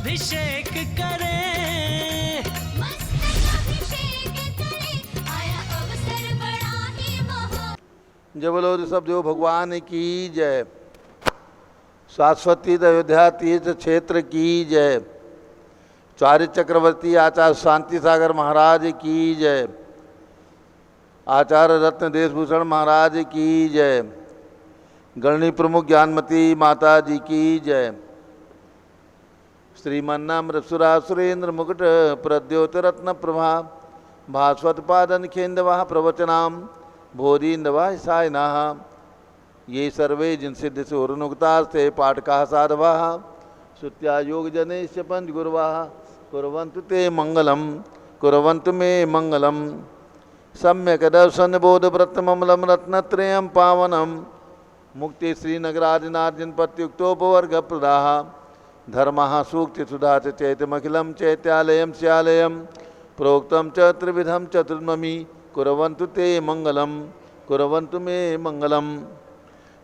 अभिषेक करें, आया अवसर बड़ा ही महा। जय बोलो ऋषभ देव भगवान की जय। शाश्वती अयोध्या तीर्थ क्षेत्र की जय। चार्य चक्रवर्ती आचार्य शांति सागर महाराज की जय। आचार्य रत्न देशभूषण महाराज की जय। गणनी प्रमुख ज्ञानमती माता जी की जय। श्रीमन्नाम सुरा सुरेंद्र मुकुट प्रद्योत रत्न प्रभा भास्वत पादन खेन्दवा प्रवचनाम भोरीन्दवा सायना ये सर्वे जिनसिद्ध से उनुक्तास्ते पाठका साधवा श्रुत्या योग जनेश पंच गुरुवा कुर्वन्तु ते मंगलम कुर्वन्तु मे मंगलम। सम्यक दर्शन बोध व्रतमलम रत्नत्रयं पावनम मुक्ति श्रीनगरादिनार्जन प्रत्युक्तोपवर्ग प्रदाह धर्मः सूक्ति सुधा चैतमखिलं चैत्यालयं स्यालयं प्रोक्तं च त्रिविधं चतुर्ममी कुर्वन्तु ते मंगलम कुर्वन्तु मे मंगलम।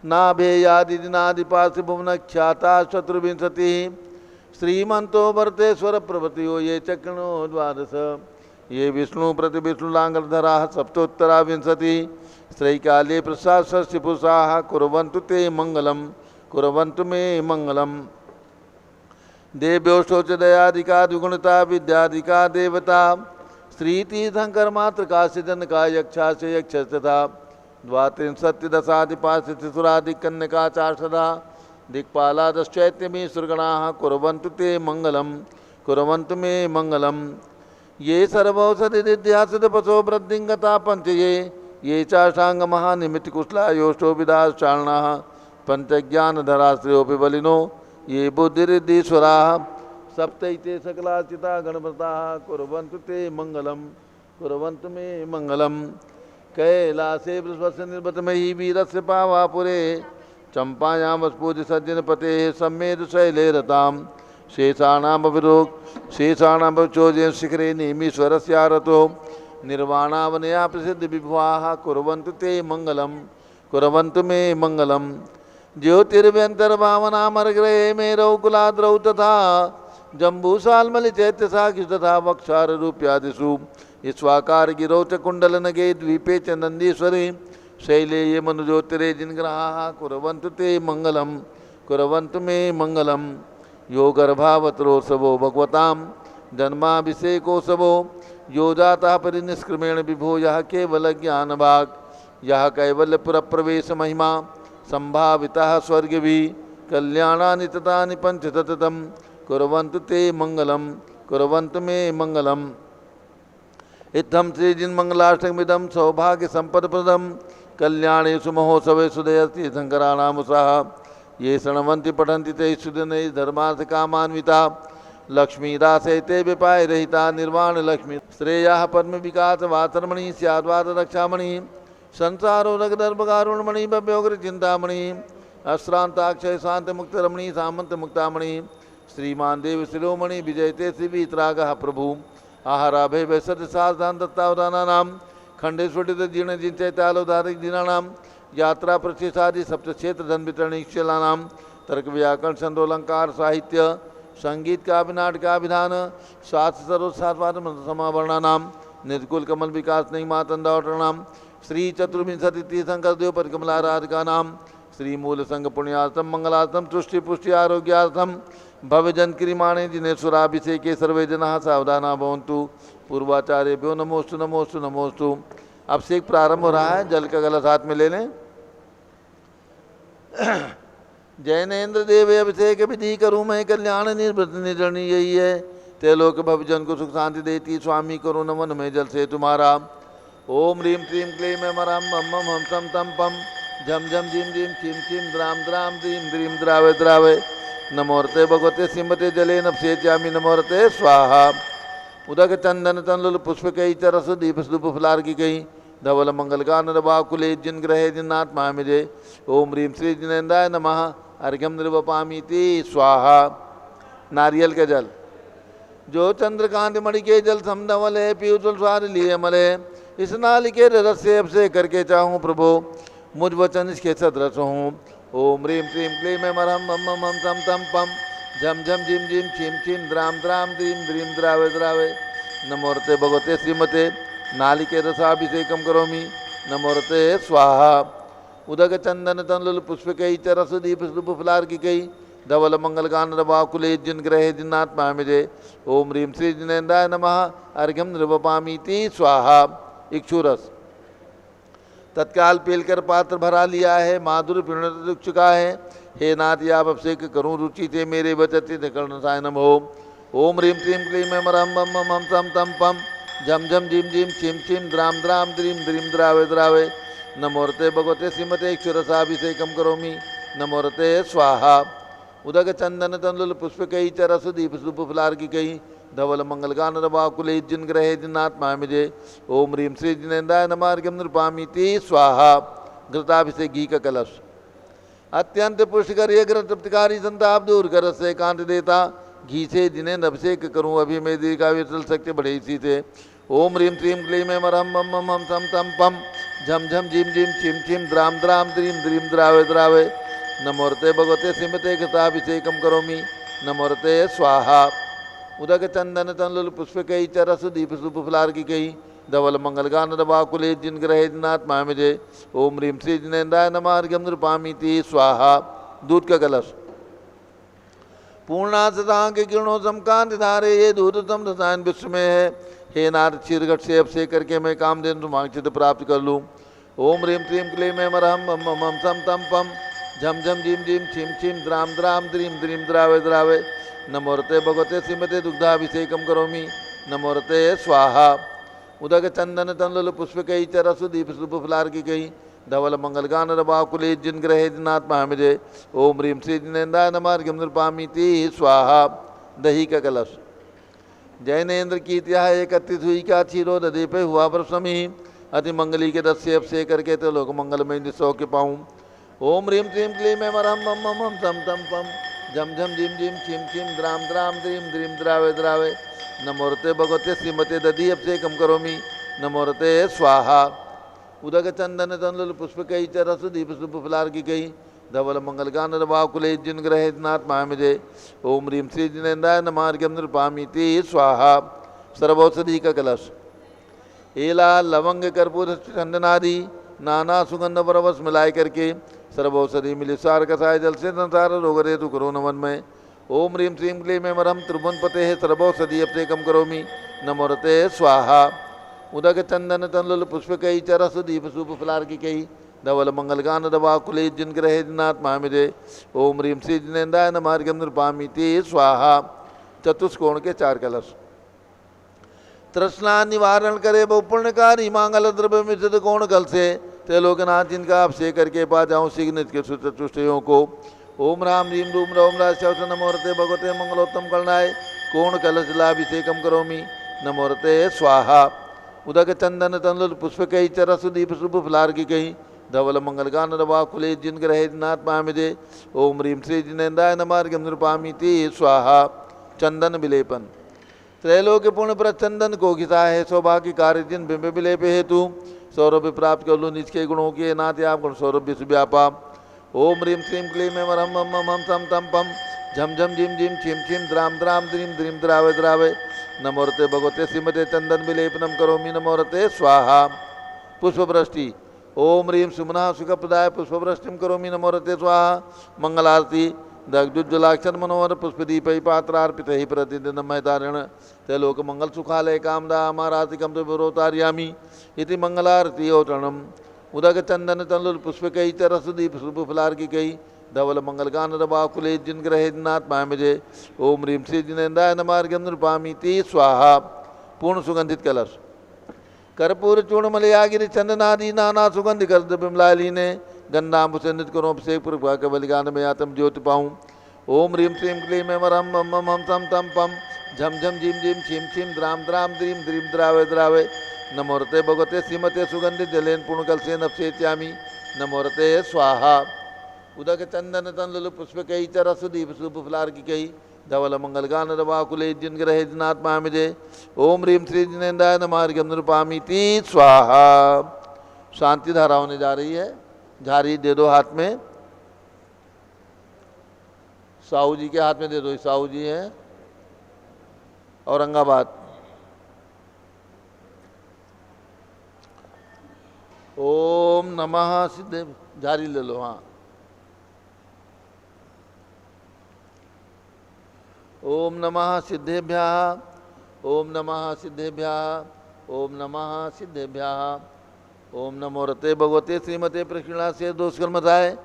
नाभेयादिनादिपासि भुवनख्याता चतुर्विंशति श्रीमन्तो वर्तेश्वर प्रभृतियो ये चक्रणो द्वादश ये विष्णु प्रति विष्णुलांगधराः सप्तोत्तरा विंशति श्रैकाले प्रसाद षष्टिपुरुषाः कुर्वन्तु ते मंगलम कुर्वन्तु मे मंगलम। देव्योष्टोच दयादिका द्विगुणता विद्यादिका देवता श्रीतीर्थंकर मात्र काशीजन का यक्षा से यक्ष तथा द्वात्रिंशत्ति दशादिपाशिसुरादिक कन्यका चार्षदा दिक्पालादश्चैत्यमी सुरगणाः कुर्वन्तु ते मंगलम कुर्वन्तु मे मंगलम। ये सर्वौषधि दिद्यासितपशो वृद्धिंगता पंच ये चाष्टांग महानिमित्त कुशला योष्टो विदास चारणाः पंचज्ञानधराश्रयोपि बलिनो ये बुद्धिरिद्धीश्वराः सप्तैते सकलाचिता गणपताः कुर्वन्तु ते मंगलम कुर्वन्तु मे मंगलम। कैलासे बृहस्पति निर्भतमयी वीरस्य पावापुरे चंपायां वस्पूज सज्जन पते सम्मेद शैले रतां शेषाणामविरोग शेषाणामचोजन शिखरे नेमीश्वरस्यारतो निर्वाणावनया प्रसिद्ध विभुवाः कुर्वन्तु ते मंगलम कुर्वन्तु मे मंगलम। ज्योतिर्व्यंतर्भावनामर्ग्रहे मेरौ कुलाद्रौ तथा जम्बूसाल्मलि चैत्यसाखि तथा वक्षारूप्यादिषु ईश्वाकार गिरौ च कुंडलनगे द्वीपे च नंदीश्वरे शैले ये मनुज्योतिरे जिनग्रहाः कुर्वन्तु ते मंगलम कुर्वन्तु मे मंगलम। यो गर्भावतरोत्सवो भगवतां जन्माभिषेकोत्सवो यो जाता परिनिष्क्रमेण विभो यः केवल ज्ञानभाग यः कैवल्यपुरप्रवेश महिमा संभावितः स्वर्गभि कल्याणानि ततानि पंचततं कुर्वन्तु ते मंगलम कुर्वन्तु मे मंगलम। इत्थं श्रीजिन्मङ्गलाष्टकमिदं सौभाग्यसम्पदप्रदं कल्याणेषु महोत्सवेषु दयति शङ्कराणामुषाः ये शृण्वन्ति पठन्ति ते सुदिनैः धर्मार्थकामान्विता लक्ष्मीदासैते विपायरहिता निर्वाणलक्ष्मी श्रेयाः पद्मविकासवासरमणि स्याद्वादरक्षामणि संसारो रगदर्भकारुणमणि भव्योग्रचिन्तामणि अश्रान्ताक्षय शान्तमुक्तरमणि सामन्तमुक्तामणि श्रीमान देव शिरोमणि विजयते श्रीवीतरागः प्रभु आहाराभय वैसद साधान दत्तावदानानां खंडेश्वरित जीर्ण जिनचैतालोधारिक जिनानां यात्रा प्रतिष्ठादि सप्तक्षेत्र धन वितरणीक्षलानां तर्क व्याकरण छंदोलंकार साहित्य संगीत काव्य नाटकाभिधान शास्त्र सर्वसात्वाद समावरणानां निर्कुल कमल विकास नहीं मातंडावटरणां श्री चतुर्विंशति तीर्थंकर देव परिकमलाराधिकानां श्री मूल संघ पुण्यार्थम मंगलार्थम तुष्टि पुष्टि आरोग्यार्थम भवजन क्रियमाणे जिनेश्वराभिषेके सर्वे जनाः सावधाना भवन्तु। पूर्वाचार्यभ्यो नमोस्तु नमोस्तु नमोस्तु। अभिषेक प्रारंभ हो रहा है, जल का गला हाथ में ले लें। जैनेन्द्र देव अभिषेक विधि करूँ मैं कल्याण निर्वृत निर्जनी यही है तेलोक भवजन को सुख शांति देती स्वामी करो नमन में जल से तुम्हारा। ओम ह्रीम क्लीं क्लीम मरम मम हम सम तम पम झम झम झिम झिम छिम छिम द्राम द्राम द्रीम द्रीम द्रावे द्रावे नमोरते भगवते सिंहते जले नभसेच्यामि नमोरते स्वाहा। उदक चंदन तनलुल पुष्प कई चरस दीप सुप फुलार की कई धवल मंगल गान रवाकुले जिन ग्रहे जिन्नात्मा मिजे। ओम ह्रीम श्री जिनेन्द्राय नमः अर्घ्यम निर्वपामीति स्वाहा। नारियल के जल जो चंद्रकांत मणि के जल समधवल है पीयूष स्वाद लिए मले इस नालिके रस से अभिषेक करके चाहूँ प्रभु मुझ वचन इसके सदरस हूँ। ओम ह्रीम क्लीम क्लीम मरहम मम मम तम तम पम झम झम झिम झिम छिम छिम द्राम द्राम द्रीम द्रीम द्रावे द्रावे नमोरते भगवते श्रीमते नालिके रसाभिषेकम करोमि नमोरते स्वाहा उदक चंदन तंलुल पुष्पकै च रसदीप फलार्किकै धवल मंगल गान रवाकुले जिन ग्रहे जिन्नात्मा मिजे ओम ह्रीं श्री जिनेन्द्राय नमः अर्घ्यम नृपपामीति स्वाहा। इक्षुरस तत्काल पेलकर पात्र भरा लिया है, माधुर पीण चुका है। हे नाथ आप अभिषेक करूँ रुचि थे मेरे बचते कर्ण सायनम हो। ओम ह्रीं क्लीं क्लीं एम रम मम मम हम तम तम पम झम झम झिम झिम छिम छिम द्राम द्राम द्रीम द्रीम द्रावे द्रावे नमोरते भगवते श्रीमते क्षुरसाभिषेकम करोमि नमोरते स्वाहा। उदक चंदन तंदुल पुष्पकै च रसदीप फलार्किकै धवल मंगल गान रवाकुले जिन ग्रहे जिन्नात्मा मिजे ओम ह्रीं श्री जिनेन्द्राय नमः अर्घ्यम नृपामीति स्वाहा। घृताभिषेक घी का कलश अत्यंत पुष्टिकर ये ग्रह तृप्तिकारी संताप दूर कर से कांत देता घी से जिन्हें अभिषेक करूं अभी मैं दीर्घा विचल सकते बड़े इसी से। ओम ह्रीं क्लीं क्लीं एम रम मम मम हम तम तम पम झम झम झिम झिम छिम छिम द्राम द्राम द्रीम द्रीम द्रावे द्रावे नमोरते भगवते श्रीमते घृताभिषेकम करोमि नमोरते स्वाहा। उदक चंदन तंलुल पुष्पकै च रसदीप फलार्किकै धवल मंगल गान रवाकुले जिन ग्रहे जिन्नात्मा मिजे ओम ह्रीं श्री जिनेन्द्राय नमः अर्घ्यम नृपामीति स्वाहा। दूध का कलश पूर्णासता के किरणों समकांत धारे ये दूधतम रसायन विश्व में है। हे नाथ क्षीरघट से अभिषेक करके मैं कामधेनु सुमांक्षित प्राप्त कर लूँ। ओम ह्रीं क्लीं क्लीं एम रम मम मम सम तम पम झम झम झिम झिम छिम छिम द्राम द्राम द्रीम द्रीम द्रावे द्रावे नमोरते भगवते श्रीमते दुग्धाभिषेकम करोमि नमोरते स्वाहा। उदक चंदन तंलुल पुष्पकै च रसदीप फलार्किकै धवल मंगल गान रवाकुले जिन ग्रहे जिन्नात्मा मिजे ओम ह्रीं श्री जिनेन्द्राय नमः अर्घ्यम नृपामीति स्वाहा। दही का कलश जैनेन्द्र की इतिहा 31 हुई का क्षीरो दधि पे हुआ प्रसमी अति मंगली के रस से अभिषेक करके तो लोक मंगल में सौ के पाऊँ। ओम ह्रीं क्लीं क्लीं एम रम मम मम हम तम तम पम झम झम झिम झिम छिम छिम द्राम द्राम द्रीम द्रीम द्रावे द्रावे नमोरते भगवते श्रीमते दधि अभिषेकम करोमि नमोरते स्वाहा। उदक चंदन तंलुल पुष्पकै च रसदीप फलार्किकै धवल मंगल गान रवाकुले जिन ग्रहे जिन्नात्मा मिजे ओम ह्रीं श्री जिनेन्द्राय नमः अर्घ्यम नृपामीति स्वाहा। सर्वौषधि का कलश एला लवंग कर्पूर चंदनादि नाना सुगंध परवश मिलाए करके सर्वौषधि मिले सार कसाय जल से संसार रोग रे तु करो नमन में। ओम ह्रीं श्रीं क्लीं एम रम त्रिभुवन पते सर्वौषधि अभिषेकम करोमि नमोरते स्वाहा। उदक चंदन तंलुल पुष्पकै च रसदीप फलार्किकै धवल मंगल गान रवाकुले जिन ग्रहे जिन्नात्मा मिजे ओम ह्रीं श्री जिनेन्द्राय नमः अर्घ्यम नृपामीति स्वाहा। चतुष्कोण के 4 कलश तृष्णा निवारण करे बहु पुण्यकारी मांगल द्रव्य मिश्रित कोण कल से त्रिलोकनाथ जिनका अभिषेक करके पा जाऊँ शीघ्र के चतुष्टयों को। ओम राम ह्रीं रूम रौम राजशवस नमोरते भगवते मंगलोत्तम कलनाय कोण कलश लाभिषेकम करोमि नमोरते स्वाहा। उदक चंदन तंलुल पुष्पकै च रसदीप फलार्किकै धवल मंगल गान रवाकुले जिन ग्रहे जिन्नात्मा मिजे ओम ह्रीं श्री जिनेन्द्राय नमः अर्घ्यम नृपामीति स्वाहा। चंदन विलेपन त्रैलोक्य पूर्ण प्रचंदन को घिसा है सौभाग्य कार्य जिन बिंब विलेप हेतु सौरभ्य प्राप्त कर लूँ निज के गुणों के नाते आप गुण सौरभ्य सुव्यापा। ओम ह्रीं क्लीं क्लीं एम रम मम मम हम तम तम पम झम झम झिम झिम छिम छिम द्राम द्राम द्रीम द्रीम द्रावे द्रावे नमोरते भगवते श्रीमते चंदन विलेपनम करोमि नमोरते स्वाहा। पुष्पवृष्टि ओम ह्रीं सुमना सुखप्रदाय पुष्पवृष्टिम करोमि नमोरते स्वाहा। मंगलारती दग्धुज्ज्वलाक्षर मनोहर पुष्पदीपै पात्रार्पित ही प्रतिदिन महतारिण त्रैलोक मंगल सुखालय कामदा अमारातिकम तो विरोतार्यामी इति मंगलारती औतरणम। उदक चंदन तंलुल पुष्पकै च रसदीप फलार्किकै धवल मंगल गान रवाकुले जिन ग्रहे जिन्नात्मा मिजे ओम ह्रीं श्री जिनेन्द्राय नमः अर्घ्यम नृपामीति स्वाहा। पूर्ण सुगंधित कलश कर्पूर चूर्ण मलयागिरी चंदनादि नाना सुगंध कर बिमलाली ने गंधाम्ब से नित करो अभिषेक पूर्व के बलिगान में आत्म ज्योति पाऊँ। ओम ह्रीं श्रीं क्लीं एम रम मम मम हम तम तम पम झम झम झिम झिम छिम छिम द्राम द्राम द्रीम द्रीम द्रावे द्रावे नमोरते भगवते श्रीमते सुगंधित जलेन पूर्ण कल से नपसेत्यामी नमोरते स्वाहा। उदक चंदन तंलुल पुष्पकै च रसदीप फलार्किकै धवल मंगल गान रवाकुले जिन ग्रहे जिन्नात्मा मिजे ओम ह्रीं श्री जिनेन्द्राय नमः अर्घ्यम नृपामीति स्वाहा। शांति धारा होने जा रही है। झारी दे दो हाथ में। साहू जी के हाथ में दे दो। साहू जी हैं औरंगाबाद। ओम नमः सिद्धे, जारी ले लो। हाँ, ओम नमः सिद्धेभ्यः, ओम नमः सिद्धेभ्यः, ओम नमः सिद्धेभ्यः, ओम नमो रते भगवते श्रीमते प्रक्षिणास्य दोषकर्मताय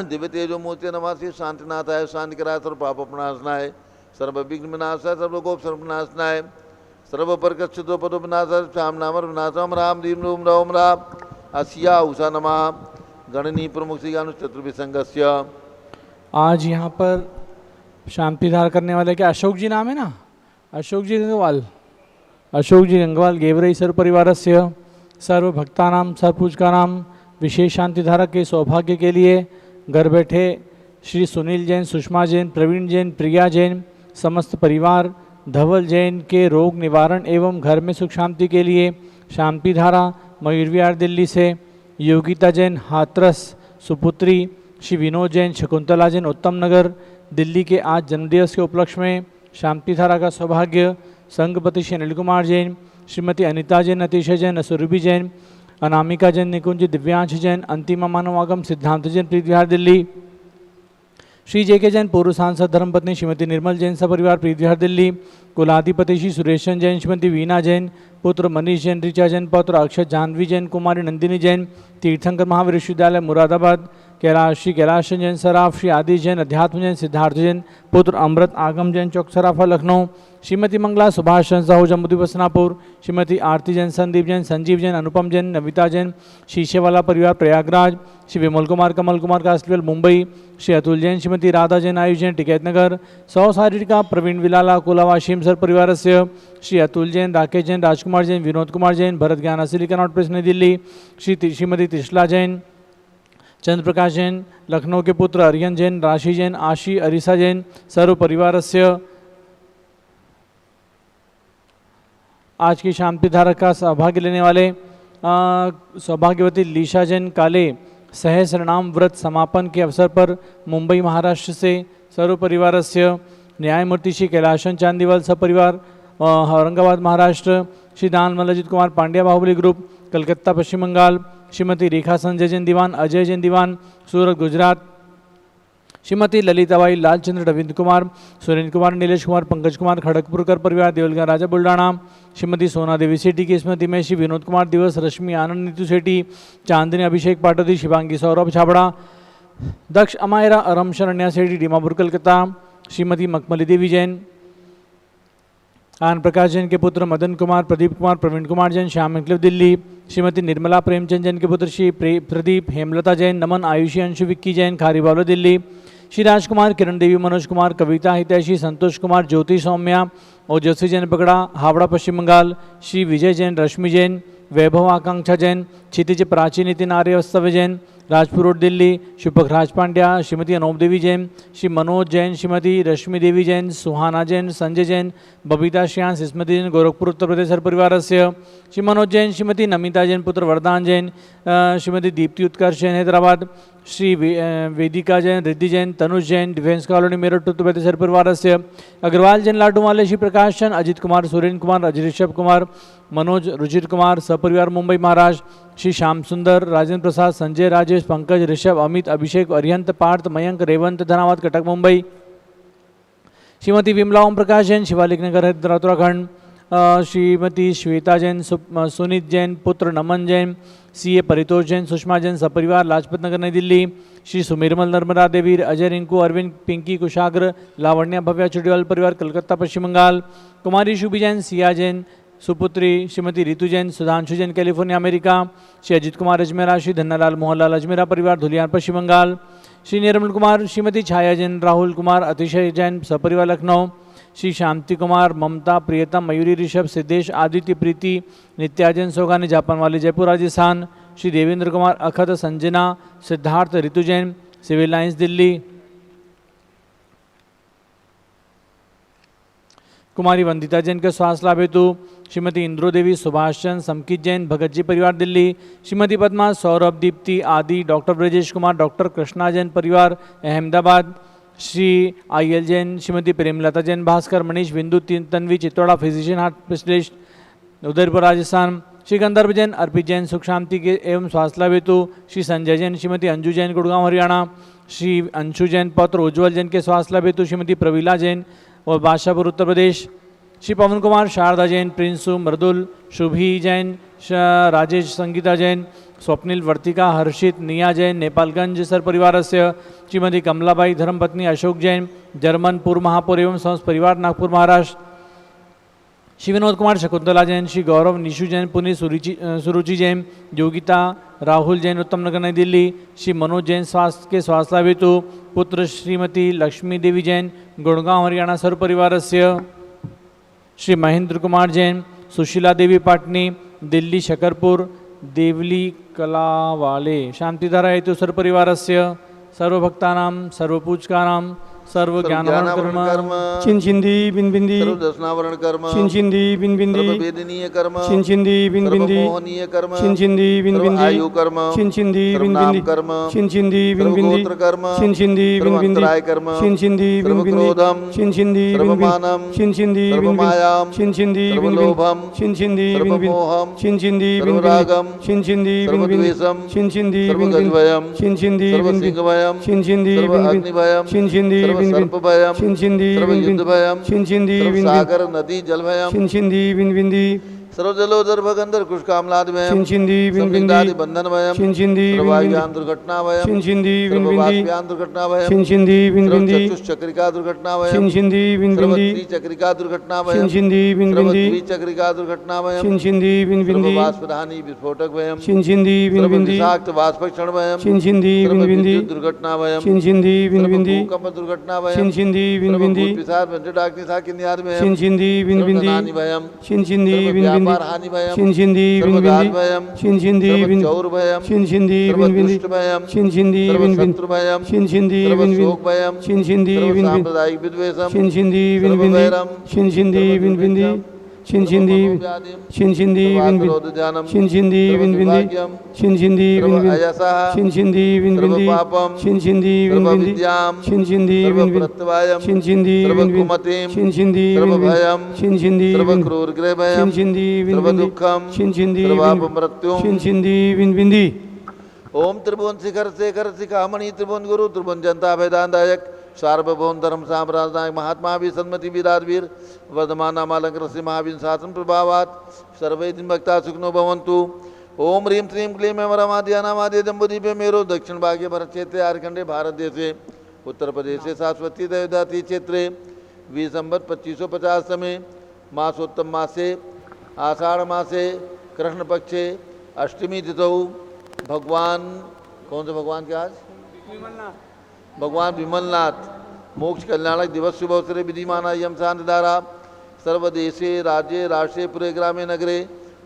दिव्य तेजो मूर्ति नमासि शांतिनाथाय शांतिकराय सर्व पाप प्रणाशनाय सर्व विघ्न विनाशाय सर्वकोप सर्वनाशनाय सर्व परकच्छितो पदोपनाशाय श्याम नामर विनाशम राम दीम रूम राम राम अस्या उषा नमः गणनी प्रमुख श्री चतुर्विसंगस्य। आज यहाँ पर शांति धार करने वाले क्या अशोक जी नाम है ना, अशोक जी गंगवाल, अशोक जी गंगवाल गेवरई सर्व परिवारस्य सर्व भक्तानां सर्वपूजकानां विशेष शांति धारा के सौभाग्य के लिए घर बैठे श्री सुनील जैन, सुषमा जैन, प्रवीण जैन, प्रिया जैन समस्त परिवार धवल जैन के रोग निवारण एवं घर में सुख शांति के लिए शांति धारा मयूर विहार दिल्ली से योगिता जैन, हाथरस सुपुत्री श्री विनोद जैन, शकुंतला जैन, उत्तम नगर दिल्ली के आज जन्मदिवस के उपलक्ष्य में शांति धारा का सौभाग्य संघपति श्री अनिल कुमार जैन, श्रीमती अनिता जैन, अतिशय जैन, सुरभि जैन, अनामिका जैन, निकुंज, दिव्यांश जैन, अंतिमा मानवागम, सिद्धांत जैन, प्रीत विहार दिल्ली, श्री जेके जैन पूर्व सांसद धर्मपत्नी श्रीमती निर्मल जैन सपरिवार प्रीत विहार दिल्ली, कुलाधिपति श्री सुरेश जैन, श्रीमती वीना जैन, पुत्र मनीष जैन, ऋचा जैन, पौत्र अक्षय, जानवी जैन, कुमारी नंदिनी जैन, तीर्थंकर महावीर विश्वविद्यालय मुरादाबाद, श्री कैलाश जैन सराफ, श्री आदि जैन, अध्यात्म जैन, सिद्धार्थ जैन, पुत्र अमृत आगम जैन चौक सराफा लखनऊ, श्रीमती मंगला सुभाष जैन साहू जम्मूद्वीप बसनापुर, श्रीमती आरती जैन, संदीप जैन, संजीव जैन, अनुपम जैन, नविता जैन, शीशेवाला परिवार प्रयागराज, श्री विमल कुमार, कमल कुमार कास्टवेल मुंबई, श्री अतुल जैन, श्रीमती राधा जैन, आयुष जैन, टिकैत नगर, सौ शारीरिका प्रवीण विलाला कुलावाशीम सर परिवार से श्री अतुल जैन, राकेश जैन, राजकुमार जैन, विनोद कुमार जैन, भरत ज्ञान सिलिकॉन आउट प्रेस नई दिल्ली, श्रीमती त्रिशला जैन, चंद्र प्रकाश जैन, लखनऊ के पुत्र अरियन जैन, राशि जैन, आशी अरिसा जैन सर्व परिवार से आज की शांति धारा का सौभाग्य लेने वाले सौभाग्यवती लीशा जैन काले सहस्रनाम व्रत समापन के अवसर पर मुंबई महाराष्ट्र से सर्व परिवार से न्यायमूर्ति श्री कैलाशन चांदीवाल सपरिवार औरंगाबाद महाराष्ट्र, श्री दान मल्लजीत कुमार पांड्या बाहुबली ग्रुप कलकत्ता पश्चिम बंगाल, श्रीमती रेखा संजय जैन दीवान, अजय जैन दीवान सूरत गुजरात, श्रीमती ललिताबाई लालचंद्र रविंद्र कुमार, सुरेंद्र कुमार, नीलेश कुमार, पंकज कुमार खड़गपुरकर परिवार देवलगा राजा बुल्डाना, श्रीमती सोना देवी सेठी की स्मृति में श्री विनोद कुमार दिवस, रश्मि आनंद नीतू सेठी, चांदनी अभिषेक पाटोदी, शिवांगी सौरभ छाबड़ा, दक्ष अमायरा अरम शरण्या सेठी डीमापुर कलकत्ता, श्रीमती मखमली देवी जैन, आनंद प्रकाश जैन के पुत्र मदन कुमार, प्रदीप कुमार, प्रवीण कुमार जैन श्याम एन्क्लेव दिल्ली, श्रीमती निर्मला प्रेमचंद जैन के पुत्र श्री प्रदीप, हेमलता जैन, नमन आयुषी अंशु विक्की जैन खारीबावला दिल्ली, श्री राजकुमार, किरण देवी, मनोज कुमार, कविता हितैषी, संतोष कुमार, ज्योति सौम्या, ओजस्वी जैन पगड़ा हावड़ा पश्चिम बंगाल, श्री विजय जैन, रश्मि जैन, वैभव आकांक्षा जैन, क्षितिज प्राची नितिन आर्य वस्तव्य जैन राजपुर रोड दिल्ली, शुभक राज पांड्या, श्रीमती अनूप देवी जैन, श्री मनोज जैन, श्रीमती रश्मि देवी जैन, सुहाना जैन, संजय जैन, बबीता श्रियांश, स्मृति जैन गोरखपुर उत्तर प्रदेश हर परिवार से श्री मनोज जैन, श्रीमती नमिता जैन, पुत्र वरदान जैन, श्रीमती दीप्ति उत्कर्ष जैन हैदराबाद, श्री वेदिका जैन, रिद्धि जैन, तनुज जैन, डिफेंस कॉलोनी मेरठ उत्तर प्रदेश हर परिवार से अग्रवाल जैन लाडूमाले, श्री प्रकाश चंद, अजित कुमार, सुरेंद्र कुमार, ऋषभ कुमार, मनोज, रुचिर कुमार सपरिवार मुंबई महाराष्ट्र, श्री श्याम सुंदर, राजेंद्र प्रसाद, संजय, राजेश, पंकज, ऋषभ, अमित, अभिषेक, अरिहंत, पार्थ, मयंक, रेवंत, धनावत कटक मुंबई, श्रीमती विमला ओम प्रकाश जैन, शिवालिक नगर उत्तराखंड, श्रीमती श्वेता जैन, सुनीत जैन, पुत्र नमन जैन, सीए परितोष जैन, सुषमा जैन सपरिवार लाजपत नगर नई दिल्ली, श्री सुमीरमल नर्मदा देवी, अजय, रिंकू, अरविंद, पिंकी, कुशाग्र, लावण्या, भव्या चुड़ीवाल परिवार कलकत्ता पश्चिम बंगाल, कुमारी शुभी जैन, सिया जैन सुपुत्री, श्रीमती रितु जैन, सुधांशु जैन कैलिफोर्निया अमेरिका, श्री अजित कुमार अजमेरा, श्री धन्नालाल मोहनलाल अजमेरा परिवार धुलियान पश्चिम बंगाल, श्री निर्मल कुमार, श्रीमती छाया जैन, राहुल कुमार, अतिशय जैन सपरिवार लखनऊ, श्री शांति कुमार, ममता, प्रियतम, मयूरी, ऋषभ, सिद्धेश, आदित्य, प्रीति, नित्या जैन सोगानी जापान वाली जयपुर राजस्थान, श्री देवेंद्र कुमार, अखत, संजना, सिद्धार्थ, ऋतु जैन सिविल लाइन्स दिल्ली, कुमारी वंदिता जैन के स्वास्थ्य लाभ हेतु श्रीमती इंद्रो देवी, सुभाष चंद, समकित जैन, भगत जी परिवार दिल्ली, श्रीमती पद्मा, सौरभ, दीप्ति, आदि, डॉक्टर ब्रजेश कुमार, डॉक्टर कृष्णा जैन परिवार अहमदाबाद, श्री IL जैन, श्रीमती प्रेमलता जैन, भास्कर मनीष, बिंदु Tanvi Chittaura, physician heart specialist Udaipur Rajasthan, Shri गंधर्व जैन, अर्पित जैन, सुख शांति के एवं स्वास्थ्य लाभ हेतु, श्री संजय जैन, श्रीमती अंजू जैन, गुड़गांव हरियाणा, श्री अंशु जैन, पौत्र उज्ज्वल जैन के स्वास्थ्य लाभ हेतु, श्रीमती प्रवीला जैन और बादशाहपुर उत्तर प्रदेश, श्री पवन कुमार, शारदा जैन, प्रिंसु, मृदुल, शुभी जैन, राजेश, संगीता जैन, स्वप्निल, वर्तिका, हर्षित, निया जैन, नेपालगंज सर परिवारस्य, श्रीमती कमलाबाई, धर्मपत्नी अशोक जैन, जर्मन पूर्व महापौर एवं संस्थ परिवार नागपुर महाराष्ट्र, श्री विनोद कुमार, शकुंतला जैन, श्री गौरव, निशु जैन, पुनीत, सुरुचि जैन, योगिता, राहुल जैन, उत्तम नगर नई दिल्ली, श्री मनोज जैन, स्वास्थ्य के स्वास्थ्य लाभ हेतु, पुत्र श्रीमती लक्ष्मी देवी जैन, गुड़गांव हरियाणा सर परिवारस्य, श्री महेंद्र कुमार जैन, सुशीला देवी पाटनी, दिल्ली शकरपुर, देवली कलावाले, शांतिधारा हेतु सर परिवारस्य, सर्वभक्तानां, सर्वपूजकानां, सर्व ज्ञानवर्ण कर्म, चिंचिंदी बिनबिंदी, सर्व दर्शनावरण कर्म, चिंचिंदी बिनबिंदी, सर्व वेदनीय कर्म, चिंचिंदी बिनबिंदी, सर्व मोहनीय कर्म, चिंचिंदी सर्व बिनबिंदी, आयु कर्म, चिंचिंदी सर्व बिनबिंदी, नाम कर्म, चिंचिंदी सर्व बिनबिंदी, गोत्र कर्म, चिंचिंदी सर्व बिनबिंदी, अंतराय कर्म, चिंचिंदी सर्व बिनबिंदी, क्रोधम, चिंचिंदी सर्व बिनबिंदी, मानम, चिंचिंदी सर्व बिनबिंदी, मायाम, चिंचिंदी सर्व बिनबिंदी, लोभम, चिंचिंदी सर्व बिनबिंदी, मोहम, चिंचिंदी सर्व बिनबिंदी, रागम, चिंचिंदी सर्व बिनबिंदी, द्वेषम, चिंचिंदी सर्व बिनबिंदी, गजभयम, चिंचिंदी सर्व बिनबिंदी, सिंहभयम, चिंचिंदी सर्व बिनबिंदी, अग्निभयम, चिंचिंदी सर्व बिनबिंदी, सर्पभयम, चिंचिंदी सर्व बिनबिंदी, युद्धभयम, चिंचिंदी सर्व बिनबिंदी, सागर नदी जलभयम, चिंचिंदी बिनबिंदी, सर्व जलोदर भगंदर कुशकामलादिभयम, चिंचिंदी बिनबिंदी, संदिग्धादि बंधनभयम, चिंचिंदी सर्व बिनबिंदी, वायुयान दुर्घटनाभयम, चिंचिंदी सर्व बिनबिंदी, वाष्पयान दुर्घटनाभयम, चिंचिंदी सर्व बिनबिंदी, चतुश्चक्रिका दुर्घटनाभयम, चिंचिंदी सर्व बिनबिंदी, त्रिचक्रिका दुर्घटनाभयम, चिंचिंदी सर्व बिनबिंदी, द्विचक्रिका दुर्घटनाभयम, चिंचिंदी सर्व बिनबिंदी, वाष्पधानी विस्फोटकभयम, चिंचिंदी सर्व बिनबिंदी, विषाक्त वाष्पक्षणभयम, चिंचिंदी सर्व बिनबिंदी, विद्युत दुर्घटनाभयम, चिंचिंदी सर्व बिनबिंदी, भूकंप दुर्घटनाभयम, चिंचिंदी सर्व बिनबिंदी, भूतपिशाच वंशडाग्निशाकिन्यादिभयम, चिंचिंदी सर्व बिनबिंदी, धनानिभयम, चिंचिंदी सर्व बिनबिंदी, व्यापार हानिभयम, चिंचिंदी सर्व बिनबिंदी, दानभयम, चिंचिंदी सर्व बिनबिंदी, चौरभयम, चिंचिंदी सर्व बिनबिंदी, दुष्टभयम, चिंचिंदी सर्व बिनबिंदी, शत्रुभयम, चिंचिंदी सर्व बिनबिंदी, शोकभयम, चिंचिंदी सर्व बिनबिंदी, सांप्रदायिक विद्वेषम, चिंचिंदी सर्व बिनबिंदी, वैरम, चिंचिंदी सर्व बिनबिंदी, दुर्भिक्षम, चिंचिंदी सर्व मनोव्याधिम, चिंचिंदी सर्व बिनबिंदी, आत्मरोधध्यानम, चिंचिंदी सर्व बिनबिंदी, दुर्भाग्यम, चिंचिंदी सर्व बिनबिंदी, अयसः, चिंचिंदी सर्व बिनबिंदी, पापम, चिंचिंदी सर्व बिनबिंदी, विद्याम, चिंचिंदी सर्व बिनबिंदी, प्रत्यवायम, चिंचिंदी सर्व बिनबिंदी, कुमतिम, चिंचिंदी सर्व बिनबिंदी, भयम, चिंचिंदी सर्व बिनबिंदी, क्रूरगृहभयम, चिंचिंदी सर्व बिनबिंदी, दुःखम, चिंचिंदी सर्व बिनबिंदी, अपमृत्युम, चिंचिंदी बिनबिंदी, ओम त्रिभुवन शिखर शेखर शिखामणि त्रिभुवन गुरु त्रिभुवन जनता वेदांतायक सार्वभौम धर्म साम्राज्यनायक महात्मा भी सन्मति वीराजवीर वर्धमान नामालंकर श्री महावीर शासन प्रभावात सर्वे दिन भक्ता सुखनो भवन्तु। ओम ह्रीं श्रीं क्लीं वरमाद्यानामाद्य जम्बुदीपे मेरो दक्षिण भागे भरत क्षेत्रे आर्खंडे भारत देशे उत्तर प्रदेशे सास्वती देवदाती क्षेत्रे विसंवत 2550 में मासोत्तम मासे आषाढ़ मासे कृष्ण पक्षे अष्टमी तिथौ भगवान कौन से भगवान के आज भगवान विमलनाथ मोक्ष कल्याणक दिवस शुभ अवसरे विधिमाना यम शांतिधारा सर्वदेशे राज्ये राष्ट्रे पुरे ग्रामे नगरे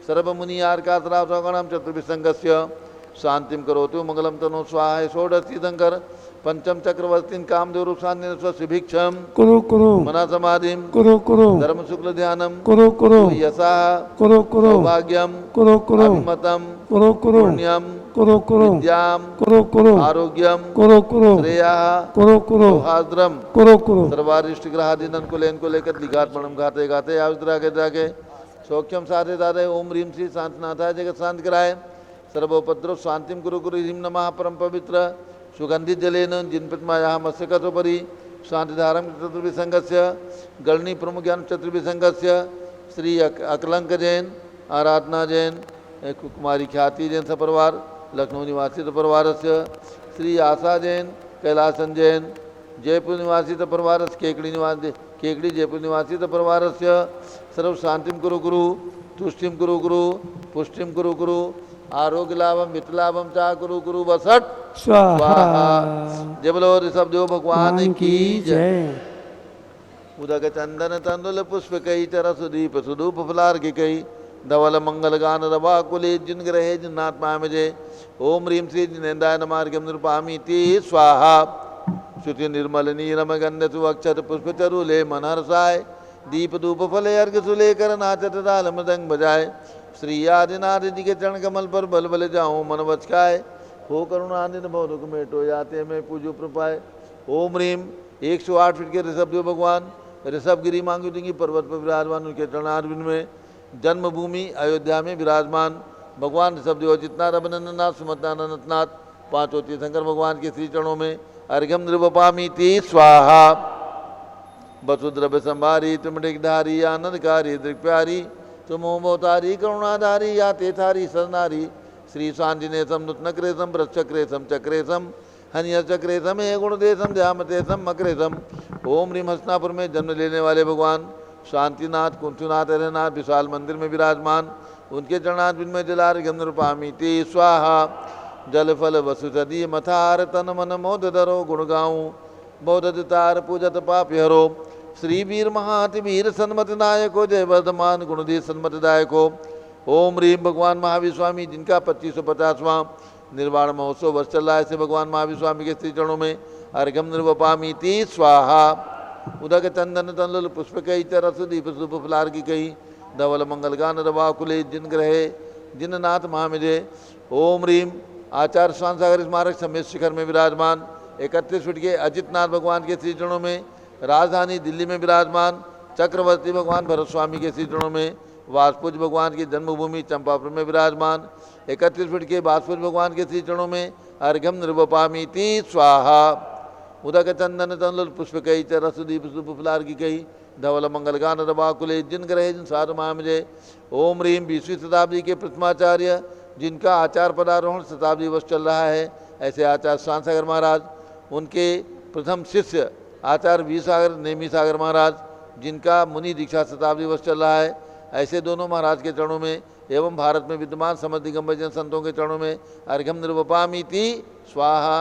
सर्वमुनि आर्कातरावगणम चतुर्विसंगस्य शांतिम करोतु मंगलम तनो स्वाहा षोडशीतंकर पंचम चक्रवर्तीन कामदेव रूपसान्य स्वशिभिक्षम कुरु कुरु मना समाधिम कुरु कुरु धर्म शुक्ल ध्यानम कुरु कुरु यशा कुरु कुरु सौभाग्यम कुरु कुरु अभिमतम कुरु कुरु पुण्यम कुरु कुरु विद्याम कुरु कुरु आरोग्यम कुरु कुरु श्रेया कुरु कुरु सौहार्द्रम कुरु कुरु सर्वारिष्ट ग्रहादिनन को लेन को लेकर लिघात्मणम गाते गाते आयुद्रागे द्रागे सौख्यम साधे दादे ओम ह्रीं श्री शांतिनाथाय जगत शांति कराए सर्वोपद्रव शांतिम गुरु गुरु ह्रीं नमः परम पवित्र सुगंधित जलेन जिनपत्मायाः मत्स्यकथोपरि शांतिधारम चतुर्विसंगस्य गणनी प्रमुख ज्ञान चतुर्विसंगस्य श्री अकलंक जैन आराधना जैन कुमारी ख्याति जैन सपरिवार लखनऊ निवासी परिवार से श्री आशा जैन कैलासन जैन जयपुर निवासी परिवार केकड़ी निवासी केकड़ी जयपुर निवासी परिवार से सर्व शांतिम कुरु गुरु तुष्टिम कुरु गुरु पुष्टिम कुरु गुरु आरोग्य लाभम मित्रलाभम चा कुरु गुरु वसट स्वाहा जय बोलो ऋषभ देव भगवान की जय। उदक चंदन तंदुल पुष्प कई चर सुदीप सुधूप फलार की कई धवल मंगल गान रवा कुले जिन ग्रहे जिन्नात्मा में जय ओम ह्रीं श्री जिनेन्द्राय नमार्गम निरुपामीति स्वाहा श्रुति निर्मल नीरम गंध सुअक्षत पुष्प चरुले मनहर्षाय दीप धूप फले अर्घ सुलेकर नाचत ताल मृदंग बजाए श्री आदिनाथ जी के चरण कमल पर बल बल जाऊं मन बचकाए हो करुणानिधि भव दुख मेटो याते में पूजो प्रपाए ओम ह्रीं 108 फीट के ऋषभदेव भगवान ऋषभगिरी मांगुतिंगी पर्वत पर विराजमान, उनके चरणारविंद में जन्मभूमि अयोध्या में विराजमान भगवान ऋषभदेव अजितनाथ अभिनंदननाथ सुमतनाथ अनंतनाथ पांचों तीर्थंकर भगवान के श्री चरणों में अर्घ्यम नृपपामीति स्वाहा। वसुद्रव्य संभारी तुमडिकधारी आनंदकारी दृक्प्यारी तुमोमोतारी करुणाधारी या तेथारी सरनारी श्री स्वांजनेशम नूतनक्रेशम वृक्षक्रेशम चक्रेशम हनियचक्रेशम हे गुणदेशम ध्यामतेशम मक्रेशम। ओम ह्रीम हस्तिनापुर में जन्म लेने वाले भगवान शांतिनाथ कुंथुनाथ हरनाथ विशाल मंदिर में विराजमान, उनके चरणारविंद में जलार्घ्यम नृपपामीति स्वाहा। जल फल वसुसदी मथार तन मन मोद धरो गुण गाऊं मोदत तार पूजत पाप हरो। श्री वीर महाति वीर सन्मत नायको जय वर्धमान गुणधी सन्मत दायको। ओम ह्रीम भगवान महावीर स्वामी जिनका 2550वां निर्वाण महोत्सव वर्ष चल रहा है, ऐसे भगवान महावीर स्वामी के श्री चरणों में अर्घ्यम नृपपामीति स्वाहा। उदक चंदन तनल पुष्प कई तरस दीप सुप फलार की कई धवल मंगल गान रवाकुले जिन ग्रहे जिन नाथ महामिजय। ओम ह्रीम आचार्य स्वांसागर स्मारक समेत शिखर में विराजमान 31 फीट के अजितनाथ भगवान के श्री चरणों में राजधानी दिल्ली में विराजमान चक्रवर्ती भगवान भरत स्वामी के श्री चरणों में वासपुज भगवान की जन्मभूमि चंपापुर में विराजमान 31 फीट के वासपुज भगवान के श्री चरणों में अर्घ्यम नृपपामीति स्वाहा। उदक चंदन तनल पुष्प कई रसदीप सुफलार की कई धवल मंगल गान रवाकुले जिन ग्रहे जिन साधु महामजय। ओम ह्रीम 20वीं शताब्दी के प्रथमाचार्य जिनका आचार पदारोहण शताब्दी वर्ष चल रहा है, ऐसे आचार्य शांतसागर महाराज, उनके प्रथम शिष्य आचार्य वी सागर नेमी सागर महाराज जिनका मुनि दीक्षा शताब्दी वर्ष चल रहा है, ऐसे दोनों महाराज के चरणों में एवं भारत में विद्यमान समस्त दिगंबर जन संतों के चरणों में अर्घ्यम नृपपामीति स्वाहा।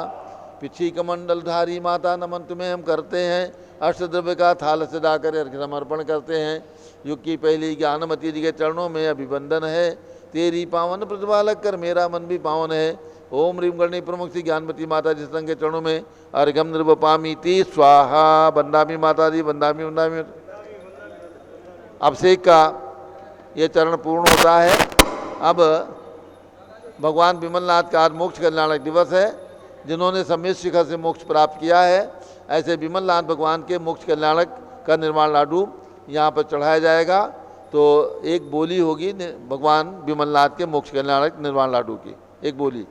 पिछी कमंडलधारी माता नमन तुम्हें हम करते हैं, अष्टद्रव्य का थाल सजाकर अर्घ्य समर्पण करते हैं। युग की पहली ज्ञानमती जी के चरणों में अभिवंदन है, तेरी पावन प्रतिपालक कर मेरा मन भी पावन है। ओम ह्रीम गणी प्रमुख श्री ज्ञानमती माता जी संघ के चरणों में अर्घ्यम नृपपामीति स्वाहा। बंदामी माता जी बंदामी बंदामी। अभिषेक का ये चरण पूर्ण होता है। अब भगवान विमलनाथ का आज मोक्ष कल्याणक दिवस है, जिन्होंने समेत शिखर से मोक्ष प्राप्त किया है, ऐसे विमलनाथ भगवान के मोक्ष कल्याणक का निर्माण लाडू यहाँ पर चढ़ाया जाएगा। तो एक बोली होगी भगवान विमलनाथ के मोक्ष कल्याणक निर्वाण लाडू की, एक बोली,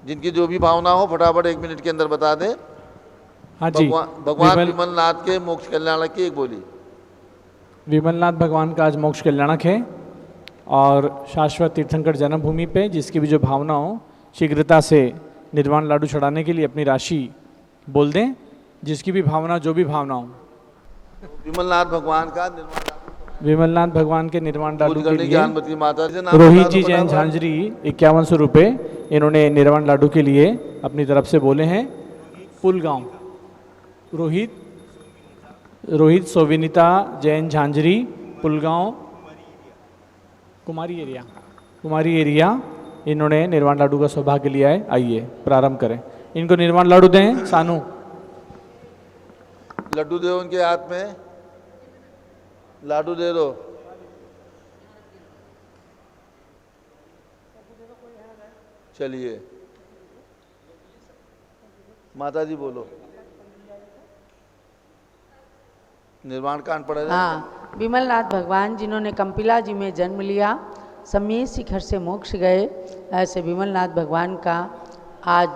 जिनकी जो भी भावना हो फटाफट 1 मिनट के अंदर बता दें। हाँ जी, भगवान विमलनाथ के मोक्ष कल्याणक की एक बोली। विमलनाथ भगवान का आज मोक्ष कल्याणक है और शाश्वत तीर्थंकर जन्मभूमि पे जिसकी भी जो भावना हो शीघ्रता से निर्वाण लाडू चढ़ाने के लिए अपनी राशि बोल दें, जिसकी भी भावना जो भी भावना हो। विमलनाथ भगवान का निर्वाण विमलनाथ भगवान के निर्वाण लाडू के लिए ज्ञानमती माता जी रोहित जी जैन झांझरी 5100 रुपये इन्होंने निर्वाण लाडू के लिए अपनी तरफ से बोले हैं। पुलगांव रोहित सोविनीता जैन झांझरी पुलगांव कुमारी एरिया इन्होंने निर्वाण लाडू का सौभाग्य लिया है। आइए प्रारंभ करें, इनको निर्वाण लाडू दें। सानू लड्डू दो उनके हाथ में, लाडू दे दो। चलिए माता जी बोलो, निर्वाण कांड पढ़ा जाए। हाँ, विमलनाथ भगवान जिन्होंने कंपिला जी में जन्म लिया, समेत शिखर से मोक्ष गए, ऐसे विमलनाथ भगवान का आज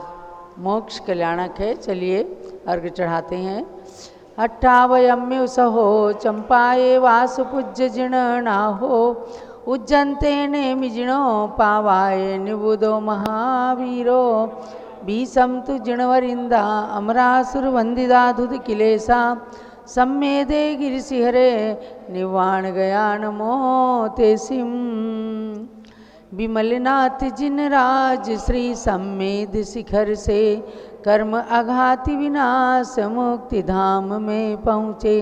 मोक्ष कल्याणक है। चलिए अर्घ्य चढ़ाते हैं। अट्ठावयम्य सहो चंपाए वासुपूज्य जिण नाहो उज्जंते नेमि जिणो पावाए निबुधो महावीरो भीषम तु जिणवरिंदा अमरासुर वंदिदा धुद किलेसा सम्मेदे गिरिशिहरे निवाण गया नमो तेसिम। विमलनाथ जिन राज श्री सम्मेद शिखर से कर्म अघाति विनाश मुक्ति धाम में पहुँचे।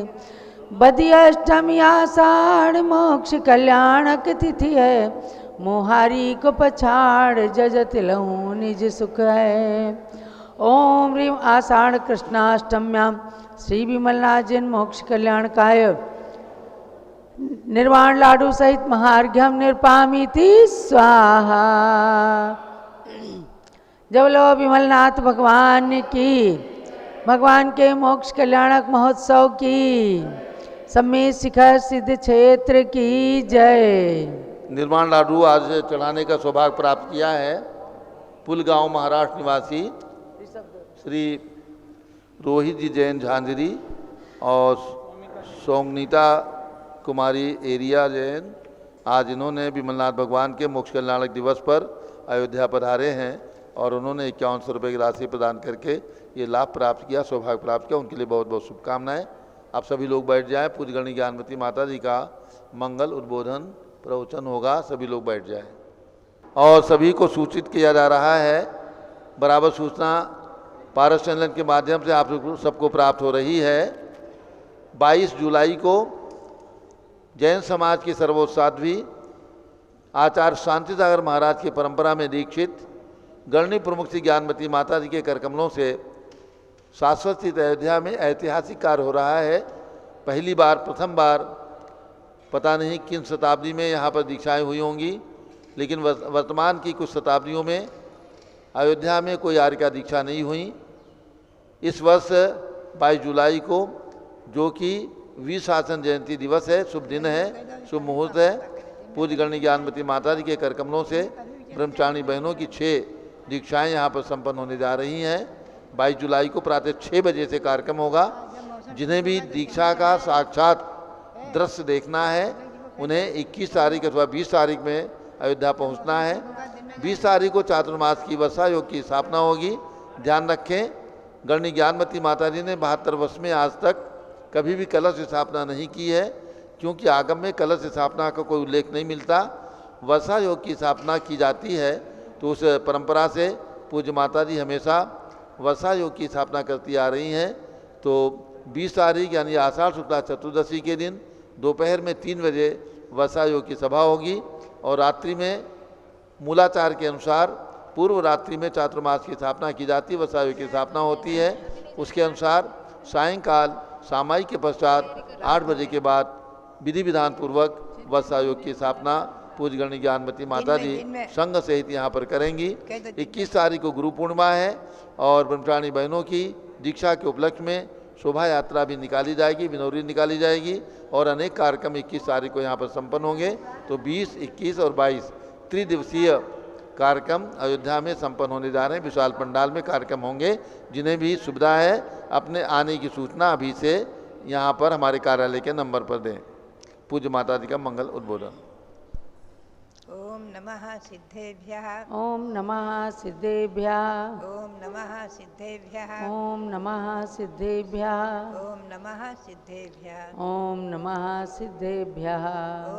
बदी अष्टमी आषाढ़ मोक्ष कल्याणक तिथि है, मोहारी को पछाड़ जजत लहू निज सुख है। ओम ह्रीम आषाढ़ कृष्णाष्टम्याम श्री विमलनाथ जिन मोक्ष कल्याणकाय निर्वाण लाडू सहित महार्घ्यम निर्पामीति स्वाहा। जब लो विमलनाथ भगवान की भगवान के मोक्ष कल्याणक महोत्सव की, सम्मेद शिखर सिद्ध क्षेत्र की जय। निर्माण लाडू आज चढ़ाने का सौभाग्य प्राप्त किया है पुलगांव महाराष्ट्र निवासी श्री रोहित जी जैन झांझरी और सोंगनीता कुमारी एरिया जैन। आज इन्होंने विमलनाथ भगवान के मोक्ष कल्याणक दिवस पर अयोध्या पधारे हैं और उन्होंने 5100 रुपये की राशि प्रदान करके ये लाभ प्राप्त किया, सौभाग्य प्राप्त किया। उनके लिए बहुत बहुत शुभकामनाएं। आप सभी लोग बैठ जाएं। पूज्यगणी ज्ञानमती माता जी का मंगल उद्बोधन प्रवचन होगा, सभी लोग बैठ जाएं। और सभी को सूचित किया जा रहा है, बराबर सूचना पारस चैनल के माध्यम से आप सबको प्राप्त हो रही है। 22 जुलाई को जैन समाज की सर्वोच्च साध्वी आचार्य शांति सागर महाराज की परंपरा में दीक्षित गणनी प्रमुख श्री ज्ञानमती माता जी के करकमलों से शाश्वत स्थित अयोध्या में ऐतिहासिक कार्य हो रहा है। पहली बार, प्रथम बार, पता नहीं किन शताब्दी में यहाँ पर दीक्षाएं हुई होंगी, लेकिन वर्तमान की कुछ शताब्दियों में अयोध्या में कोई आर्य का दीक्षा नहीं हुई। इस वर्ष 22 जुलाई को, जो कि वीर शासन जयंती दिवस है, शुभ दिन है, शुभ मुहूर्त है, पूज्य गणनी ज्ञानमती माता जी के करकमलों से ब्रह्मचारिणी बहनों की 6 दीक्षाएं यहाँ पर संपन्न होने जा रही हैं। 22 जुलाई को प्रातः 6 बजे से कार्यक्रम होगा। जिन्हें भी दीक्षा का साक्षात दृश्य देखना है उन्हें 21 तारीख अथवा 20 तारीख में अयोध्या पहुँचना है। 20 तारीख को चातुर्मास की वर्षा योग की स्थापना होगी। ध्यान रखें, गणनी ज्ञानमती माता जी ने 72 वर्ष में आज तक कभी भी कलश स्थापना नहीं की है, क्योंकि आगम में कलश स्थापना का कोई उल्लेख नहीं मिलता। वर्षा योग की स्थापना की जाती है, तो उस परंपरा से पूज्य माता जी हमेशा वर्षा योग की स्थापना करती आ रही हैं। तो 20 तारीख यानी आषाढ़ शुक्ला चतुर्दशी के दिन दोपहर में 3 बजे वर्षा योग की सभा होगी और रात्रि में मूलाचार के अनुसार पूर्व रात्रि में चातुर्मास की स्थापना की जाती है, वर्षा योग की स्थापना होती है। उसके अनुसार सायंकाल सामायिक के पश्चात 8 बजे के बाद विधि विधान पूर्वक वर्षा योग की स्थापना पूज्य गणनी ज्ञानमती माता जी संघ सहित यहाँ पर करेंगी। 21 तारीख को गुरु पूर्णिमा है और ब्रह्मचारिणी बहनों की दीक्षा के उपलक्ष्य में शोभा यात्रा भी निकाली जाएगी, विनोरी निकाली जाएगी और अनेक कार्यक्रम 21 तारीख को यहाँ पर संपन्न होंगे। तो 20, 21 और 22 त्रिदिवसीय कार्यक्रम अयोध्या में संपन्न होने जा रहे हैं। विशाल पंडाल में कार्यक्रम होंगे। जिन्हें भी सुविधा है अपने आने की सूचना अभी से यहाँ पर हमारे कार्यालय के नंबर पर दें। पूज्य माता जी का मंगल उद्बोधन। ओम नमः सिद्धेभ्यः। ओम नमः सिद्धेभ्यः। ओम नमः सिद्धेभ्यः। ओम नमः सिद्धेभ्यः। ओम नमः सिद्धेभ्यः। ओम नमः सिद्धेभ्यः।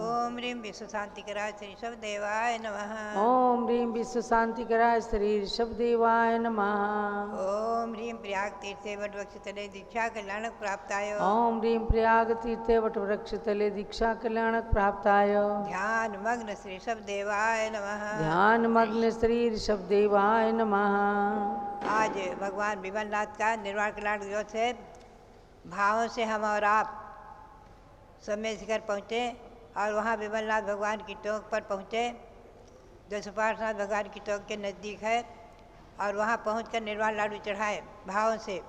ओम ह्रीं विश्व शांतिकराय श्री ऋषभ देवाय नमः। ओम ह्रीं विश्व शांतिकराय श्री ऋषभ देवाय नमः। ओम ह्रीं प्रयाग तीर्थे वटवृक्षतले दीक्षा कल्याणक प्राप्ताय। ओम ह्रीं प्रयाग तीर्थे वटवृक्षतले दीक्षा कल्याणक प्राप्ताय। ध्यान मग्न श्री ऋषभ देवाय नमः। ध्यान मग्न श्री ऋषभ देवाय नमः। आज भगवान विमलनाथ का निर्वाण कल्याण दिवस है। भावों से हम और आप समय शिखर पहुँचे और वहाँ विमलनाथ भगवान की टोक पर पहुँचे, जो सुपार्शनाथ भगवान की टोक के नज़दीक है, और वहाँ पहुँचकर निर्वाण लाडू चढ़ाए भावों से।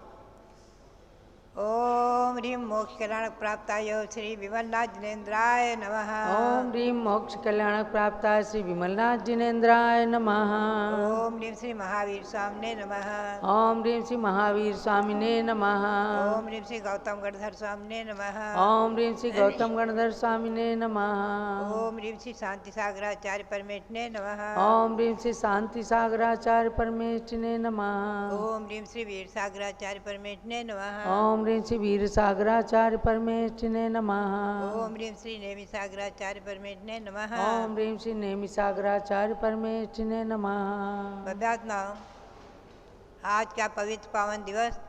ओम ह्रीं मोक्ष कल्याणक प्राप्ताय श्री विमलनाथ जिनेन्द्राय नमः। ओम ह्रीं मोक्ष कल्याणक प्राप्ताय श्री विमलनाथ जिनेन्द्राय नमः। ओम ह्रीं श्री महावीर स्वामिने नमः। ओम ह्रीं श्री महावीर स्वामिने नमः। ओम ह्रीं श्री गौतम गणधर स्वामिने नमः। ओम ह्रीं श्री गौतम गणधर स्वामिने नमः। ओम ह्रीं श्री शांति सागराचार्य परमेष्ठिने नमः। ओम ह्रीं श्री शांति सागराचार्य परमेष्ठिने नमः। ओम ह्रीं श्री वीर सागराचार्य परमेष्ठिने नमः। ओम ह्रीं श्री वीर सागराचार्य परमेष्ठिने नमः। ओम ह्रीं श्री नेमि सागराचार्य परमेष्ठिने नमः। ओम ह्रीं श्री नेमि सागराचार्य परमेष्ठिने नमः। बधात्मा, आज का पवित्र पावन दिवस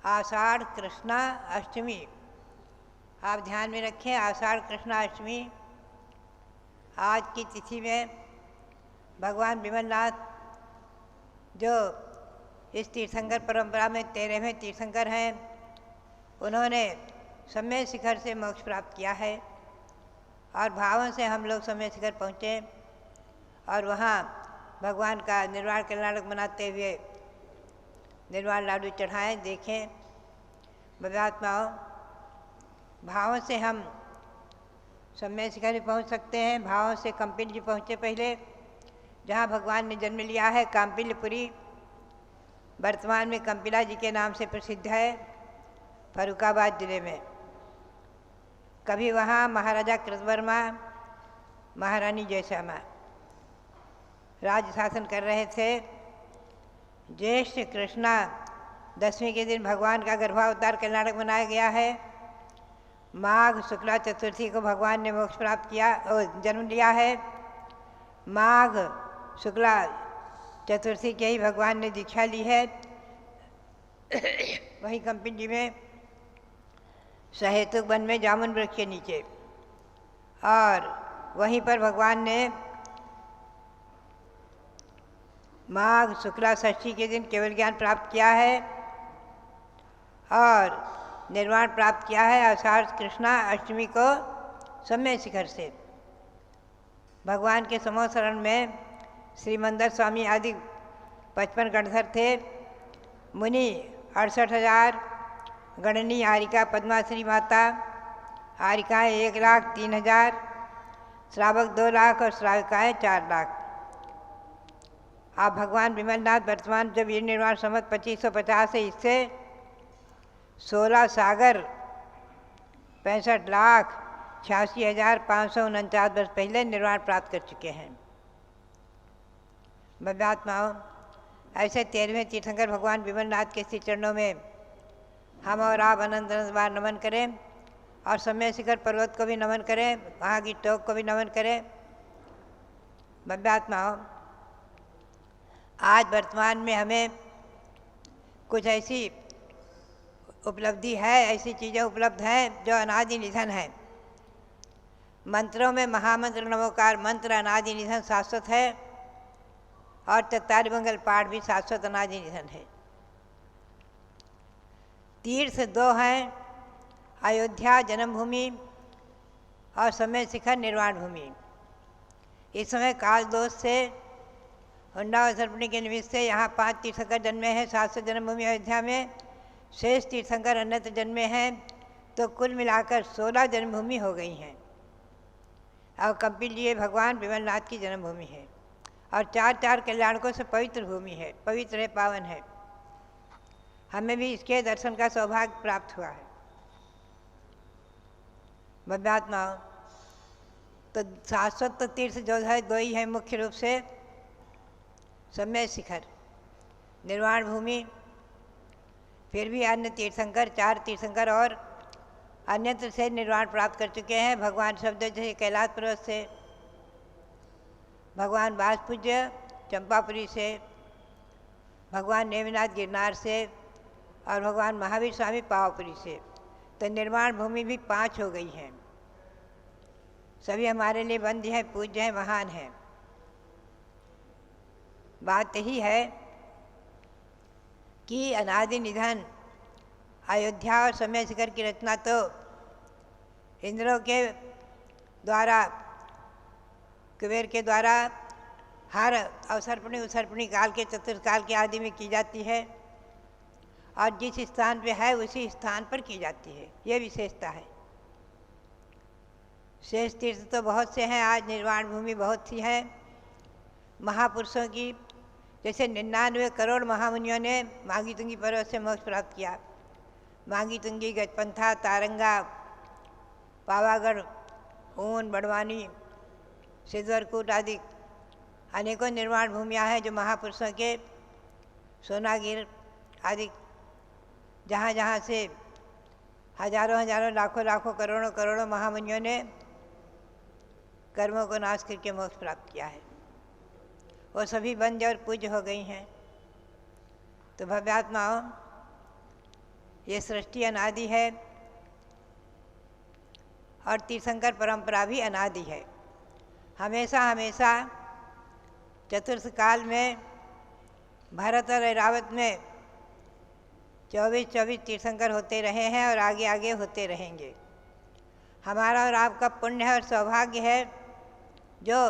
आषाढ़ कृष्णा अष्टमी। आप ध्यान में रखें, आषाढ़ कृष्णा अष्टमी। आज की तिथि में भगवान विमलनाथ, जो इस तीर्थंकर परंपरा में 13वें तीर्थंकर हैं, उन्होंने सम्मेद शिखर से मोक्ष प्राप्त किया है और भावों से हम लोग सम्मेद शिखर पहुँचे और वहाँ भगवान का निर्वाण कल्याणक मनाते हुए निर्वाण लाडू चढ़ाएं, देखें। बदात्माओं, भावों से हम सम्य शिखर भी पहुँच सकते हैं। भावों से कंपिल जी पहुँचे पहले, जहाँ भगवान ने जन्म लिया है, काम्पिलपुरी, वर्तमान में कंपिला जी के नाम से प्रसिद्ध है, फर्रुखाबाद जिले में। कभी वहाँ महाराजा कृतवर्मा, महारानी जयश्यामा राज्य शासन कर रहे थे। ज्येष्ठ कृष्णा दशमी के दिन भगवान का गर्भावतार कर्नाटक मनाया गया है। माघ शुक्ला चतुर्थी को भगवान ने मोक्ष प्राप्त किया और जन्म लिया है। माघ शुक्ला चतुर्थी के ही भगवान ने दीक्षा ली है। वहीं कंपिल जी में सहेतुक वन में जामुन वृक्ष के नीचे, और वहीं पर भगवान ने माघ शुक्ला षष्ठी के दिन केवल ज्ञान प्राप्त किया है और निर्वाण प्राप्त किया है आषाढ़ कृष्णा अष्टमी को सम्य शिखर से। भगवान के समूह शरण में श्रीमंदर स्वामी आदि 55 गणधर थे। मुनि 68,000, गणनी आरिका पद्माश्री माता, आरिकाएँ 1,03,000, श्रावक 2 लाख और श्राविकाएँ 4 लाख। आप भगवान विमलनाथ वर्तमान जब ये निर्वाण संवत 2550 है, इससे 16 सागर 65,86,549 वर्ष पहले निर्वाण प्राप्त कर चुके हैं। बद्धात्माओं, ऐसे 13वें तीर्थंकर भगवान विमलनाथ के श्री चरणों में हम और आप अनंत अनंत बार नमन करें और सम्य शिखर पर्वत को भी नमन करें, वहाँ की टोक को भी नमन करें। बद्धात्माओं, आज वर्तमान में हमें कुछ ऐसी उपलब्धि है, ऐसी चीज़ें उपलब्ध हैं जो अनादि निधन है। मंत्रों में महामंत्र नमोकार मंत्र अनादि निधन शाश्वत है और चत्तारी मंगल पाठ भी शाश्वत अनादि निधन है। तीर्थ 2 हैं, अयोध्या जन्मभूमि और सम्य शिखर निर्वाण भूमि। इस समय काल दोष से हुंडा सर्पणी के निमित्त से यहाँ 5 तीर्थंकर जन्मे हैं। शाश्वत जन्मभूमि अयोध्या में शेष तीर्थंकर अन्यत्र जन्मे हैं, तो कुल मिलाकर 16 जन्मभूमि हो गई हैं। और कंपिल जी भगवान विमलनाथ की जन्मभूमि है और 4 कल्याणकों से पवित्र भूमि है, पवित्र है, पावन है। हमें भी इसके दर्शन का सौभाग्य प्राप्त हुआ है। बद्धात्माओं, तो शाश्वत तीर्थ जो है 2 ही है मुख्य रूप से, सम्य शिखर निर्वाण भूमि, फिर भी अन्य तीर्थंकर 4 तीर्थंकर और अन्यत्र से निर्वाण प्राप्त कर चुके हैं। भगवान शब्द से कैलाश पर्वत से, भगवान बासपूज्य चंपापुरी से, भगवान नेमिनाथ गिरनार से और भगवान महावीर स्वामी पावापुरी से। तो निर्वाण भूमि भी 5 हो गई हैं। सभी हमारे लिए वंद्य हैं, पूज्य हैं, महान हैं। बात यही है कि अनादि निधन अयोध्या और सम्य शिखर की रचना तो इंद्रों के द्वारा, कुबेर के द्वारा हर अवसर्पणी उत्सर्पणी काल के चतुर्थकाल के आदि में की जाती है और जिस स्थान पे है उसी स्थान पर की जाती है। ये विशेषता है। शेष तीर्थ तो बहुत से हैं, आज निर्वाण भूमि बहुत सी है। महापुरुषों की जैसे 99 करोड़ महामुनियों ने मांगी तुंगी पर्वत से मोक्ष प्राप्त किया। मांगी तुंगी, गजपंथा, तारंगा, पावागढ़, ऊन, बड़वानी, सिद्धवरकूट आदि अनेकों निर्वाण भूमियाँ हैं जो महापुरुषों के, सोनागिर आदि, जहाँ जहाँ से हजारों हजारों लाखों लाखों करोड़ों करोड़ों महामुनियों ने कर्मों को नाश करके मोक्ष प्राप्त किया है। वो सभी वंद्य और पूज्य हो गई हैं। तो भव्यात्माओं, ये सृष्टि अनादि है और तीर्थंकर परंपरा भी अनादि है। हमेशा हमेशा चतुर्थ काल में भरत और ऐरावत में 24 तीर्थंकर होते रहे हैं और आगे आगे होते रहेंगे। हमारा और आपका पुण्य है और सौभाग्य है जो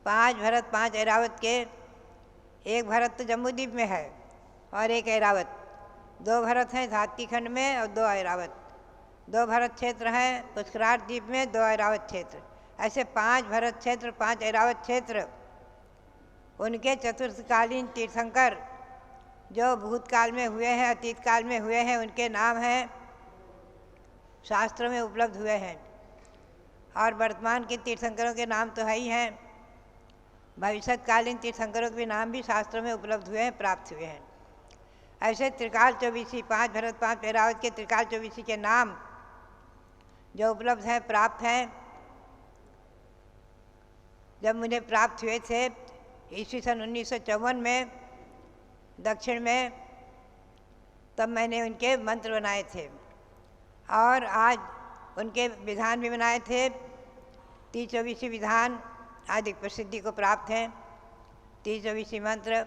5 भरत 5 ऐरावत के, एक भरत तो जम्बूद्वीप में है और एक ऐरावत। 2 भरत हैं धाती खंड में और 2 ऐरावत। 2 भरत क्षेत्र हैं पुष्करार द्वीप में, 2 ऐरावत क्षेत्र। ऐसे 5 भरत क्षेत्र, 5 ऐरावत क्षेत्र उनके चतुर्थकालीन तीर्थंकर जो भूतकाल में हुए हैं, अतीत काल में हुए हैं, उनके नाम हैं, शास्त्रों में उपलब्ध हुए हैं। और वर्तमान के तीर्थंकरों के नाम तो है ही हैं, भविष्यकालीन तीर्थंकरों के नाम भी शास्त्रों में उपलब्ध हुए हैं, प्राप्त हुए हैं। ऐसे त्रिकाल चौबीसी 5 भरत 5 ऐरावत के त्रिकाल चौबीसी के नाम जो उपलब्ध हैं, प्राप्त हैं। जब मुझे प्राप्त हुए थे ईस्वी सन 1954 में दक्षिण में, तब मैंने उनके मंत्र बनाए थे और आज उनके विधान भी बनाए थे। 30-24 विधान आज एक प्रसिद्धि को प्राप्त हैं, 30-24 मंत्र।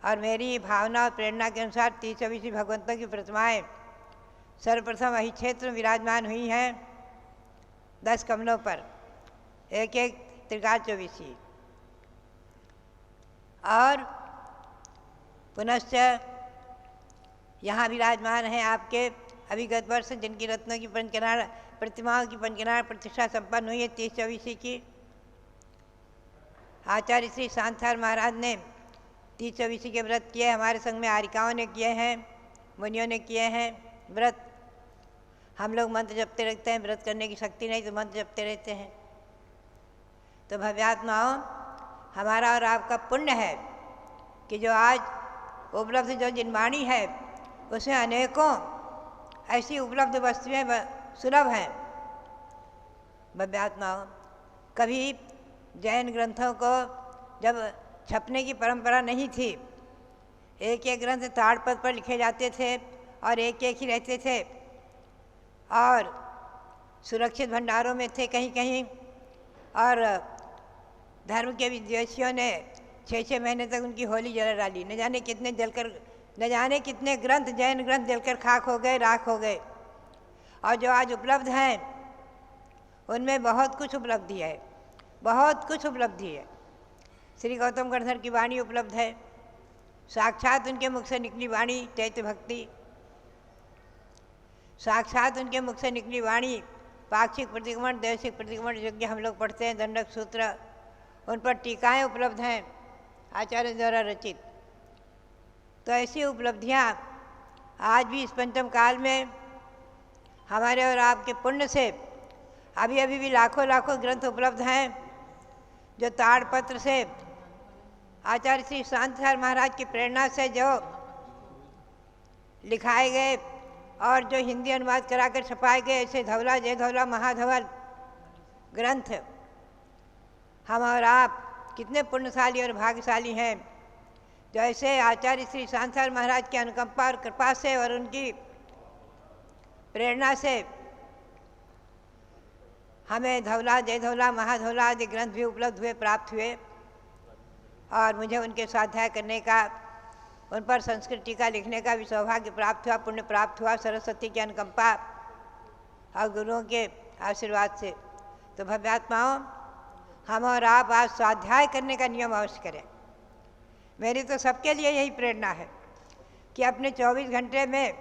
और मेरी भावना और प्रेरणा के अनुसार 30-24 भगवंतों की प्रतिमाएं सर्वप्रथम वही क्षेत्र में विराजमान हुई हैं 10 कमलों पर, एक एक त्रिकाल चौबीसी। और पुनश्च यहाँ विराजमान हैं आपके अभिगत वर्ष जिनकी रत्नों की पंचकनार प्रतिमाओं की पंचकनार प्रतिष्ठा संपन्न हुई है 30-24 की। आचार्य श्री शांतार महाराज ने 30-24 के व्रत किए, हमारे संग में आरिकाओं ने किए हैं, मुनियों ने किए हैं व्रत। हम लोग मंत्र जपते रहते हैं, व्रत करने की शक्ति नहीं तो मंत्र जपते रहते हैं। तो भव्यात्माओं, हमारा और आपका पुण्य है कि जो आज उपलब्ध जो जिनवाणी है उसमें अनेकों ऐसी उपलब्ध वस्तुएं सुलभ हैं। भव्यात्माओं, कभी जैन ग्रंथों को जब छपने की परंपरा नहीं थी, एक एक ग्रंथ ताड़पत्र पर लिखे जाते थे और एक एक ही रहते थे और सुरक्षित भंडारों में थे कहीं कहीं। और धर्म के विद्वेषियों ने 6-6 महीने तक उनकी होली जला डाली। न जाने कितने जलकर, न जाने कितने ग्रंथ, जैन ग्रंथ जलकर खाक हो गए, राख हो गए। और जो आज उपलब्ध हैं उनमें बहुत कुछ उपलब्धि है, बहुत कुछ उपलब्धि है। श्री गौतम गणधर की वाणी उपलब्ध है, साक्षात उनके मुख से निकली वाणी चैत्य भक्ति, साक्षात उनके मुख से निकली वाणी पाक्षिक प्रतिक्रमण, दैशिक प्रतिक्रमण यज्ञ हम लोग पढ़ते हैं, दंडक सूत्र, उन पर टीकाएँ उपलब्ध हैं आचार्य द्वारा रचित। तो ऐसी उपलब्धियाँ आज भी इस पंचम काल में हमारे और आपके पुण्य से अभी अभी भी लाखों लाखों ग्रंथ उपलब्ध हैं जो ताड़पत्र से आचार्य श्री शांतार महाराज की प्रेरणा से जो लिखाए गए और जो हिंदी अनुवाद कराकर छपाए गए, ऐसे धवला जय धवला महाधवल ग्रंथ। हम और आप कितने पुण्यशाली और भाग्यशाली हैं जो ऐसे आचार्य श्री शांतार महाराज की अनुकंपा और कृपा से और उनकी प्रेरणा से हमें धवला जय धवला महाधवला आदि ग्रंथ भी उपलब्ध हुए, प्राप्त हुए। और मुझे उनके स्वाध्याय करने का, उन पर संस्कृत टीका लिखने का भी सौभाग्य प्राप्त हुआ, पुण्य प्राप्त हुआ सरस्वती की अनुकंपा और गुरुओं के आशीर्वाद से। तो भव्यात्माओं, हम और आप आज स्वाध्याय करने का नियम अवश्य करें। मेरी तो सबके लिए यही प्रेरणा है कि अपने 24 घंटे में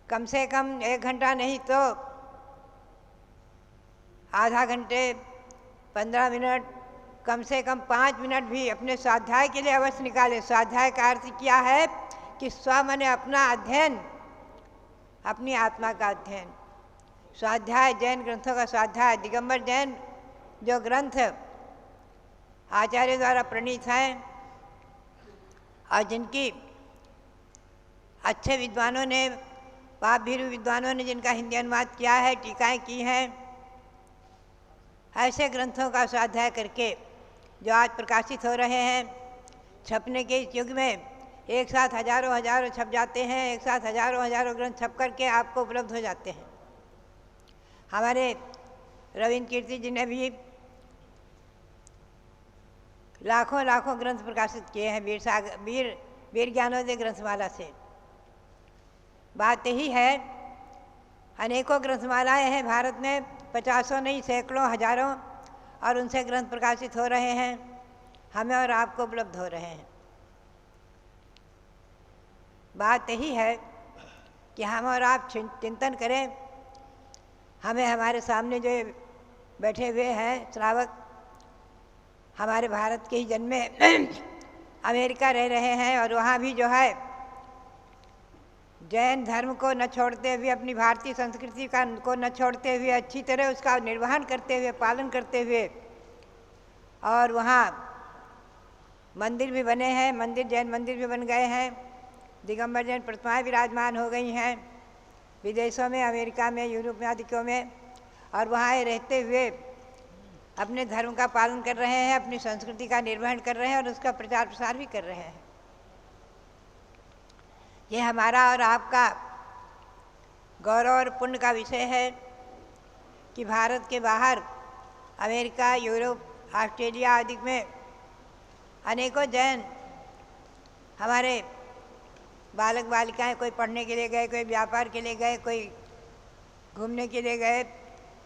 कम से कम 1 घंटा नहीं तो आधा घंटे, 15 मिनट, कम से कम 5 मिनट भी अपने स्वाध्याय के लिए अवश्य निकालें। स्वाध्याय का अर्थ क्या है कि स्व माने अपना अध्ययन, अपनी आत्मा का अध्ययन। स्वाध्याय जैन ग्रंथों का स्वाध्याय, दिगंबर जैन जो ग्रंथ आचार्य द्वारा प्रणीत हैं और जिनकी अच्छे विद्वानों ने, पाप भीरू विद्वानों ने जिनका हिंदी अनुवाद किया है, टीकाएँ की हैं, ऐसे ग्रंथों का स्वाध्याय करके जो आज प्रकाशित हो रहे हैं, छपने के इस युग में एक साथ हजारों हजारों छप जाते हैं, एक साथ हजारों हजारों ग्रंथ छप करके आपको उपलब्ध हो जाते हैं। हमारे रविंद्र कीर्ति जी ने भी लाखों लाखों ग्रंथ प्रकाशित किए हैं वीर ज्ञानोदय ग्रंथमाला से। बात यही है, अनेकों ग्रंथमालाएं हैं भारत में, 50 नहीं सैकड़ों हजारों, और उनसे ग्रंथ प्रकाशित हो रहे हैं, हमें और आपको उपलब्ध हो रहे हैं। बात यही है कि हम और आप चिंतन करें। हमें हमारे सामने जो बैठे हुए हैं श्रावक, हमारे भारत के ही जन्मे अमेरिका रह रहे हैं और वहाँ भी जो है जैन धर्म को न छोड़ते हुए, अपनी भारतीय संस्कृति को न छोड़ते हुए, अच्छी तरह उसका निर्वहन करते हुए, पालन करते हुए, और वहाँ मंदिर भी बने हैं, जैन मंदिर भी बन गए हैं, दिगंबर जैन प्रतिमाएँ विराजमान हो गई हैं विदेशों में, अमेरिका में, यूरोप आदिकों में, और वहाँ रहते हुए अपने धर्म का पालन कर रहे हैं, अपनी संस्कृति का निर्वहन कर रहे हैं और उसका प्रचार प्रसार भी कर रहे हैं। ये हमारा और आपका गौरव और पुण्य का विषय है कि भारत के बाहर अमेरिका, यूरोप, ऑस्ट्रेलिया आदि में अनेकों जैन हमारे बालक बालिकाएं, कोई पढ़ने के लिए गए, कोई व्यापार के लिए गए, कोई घूमने के लिए गए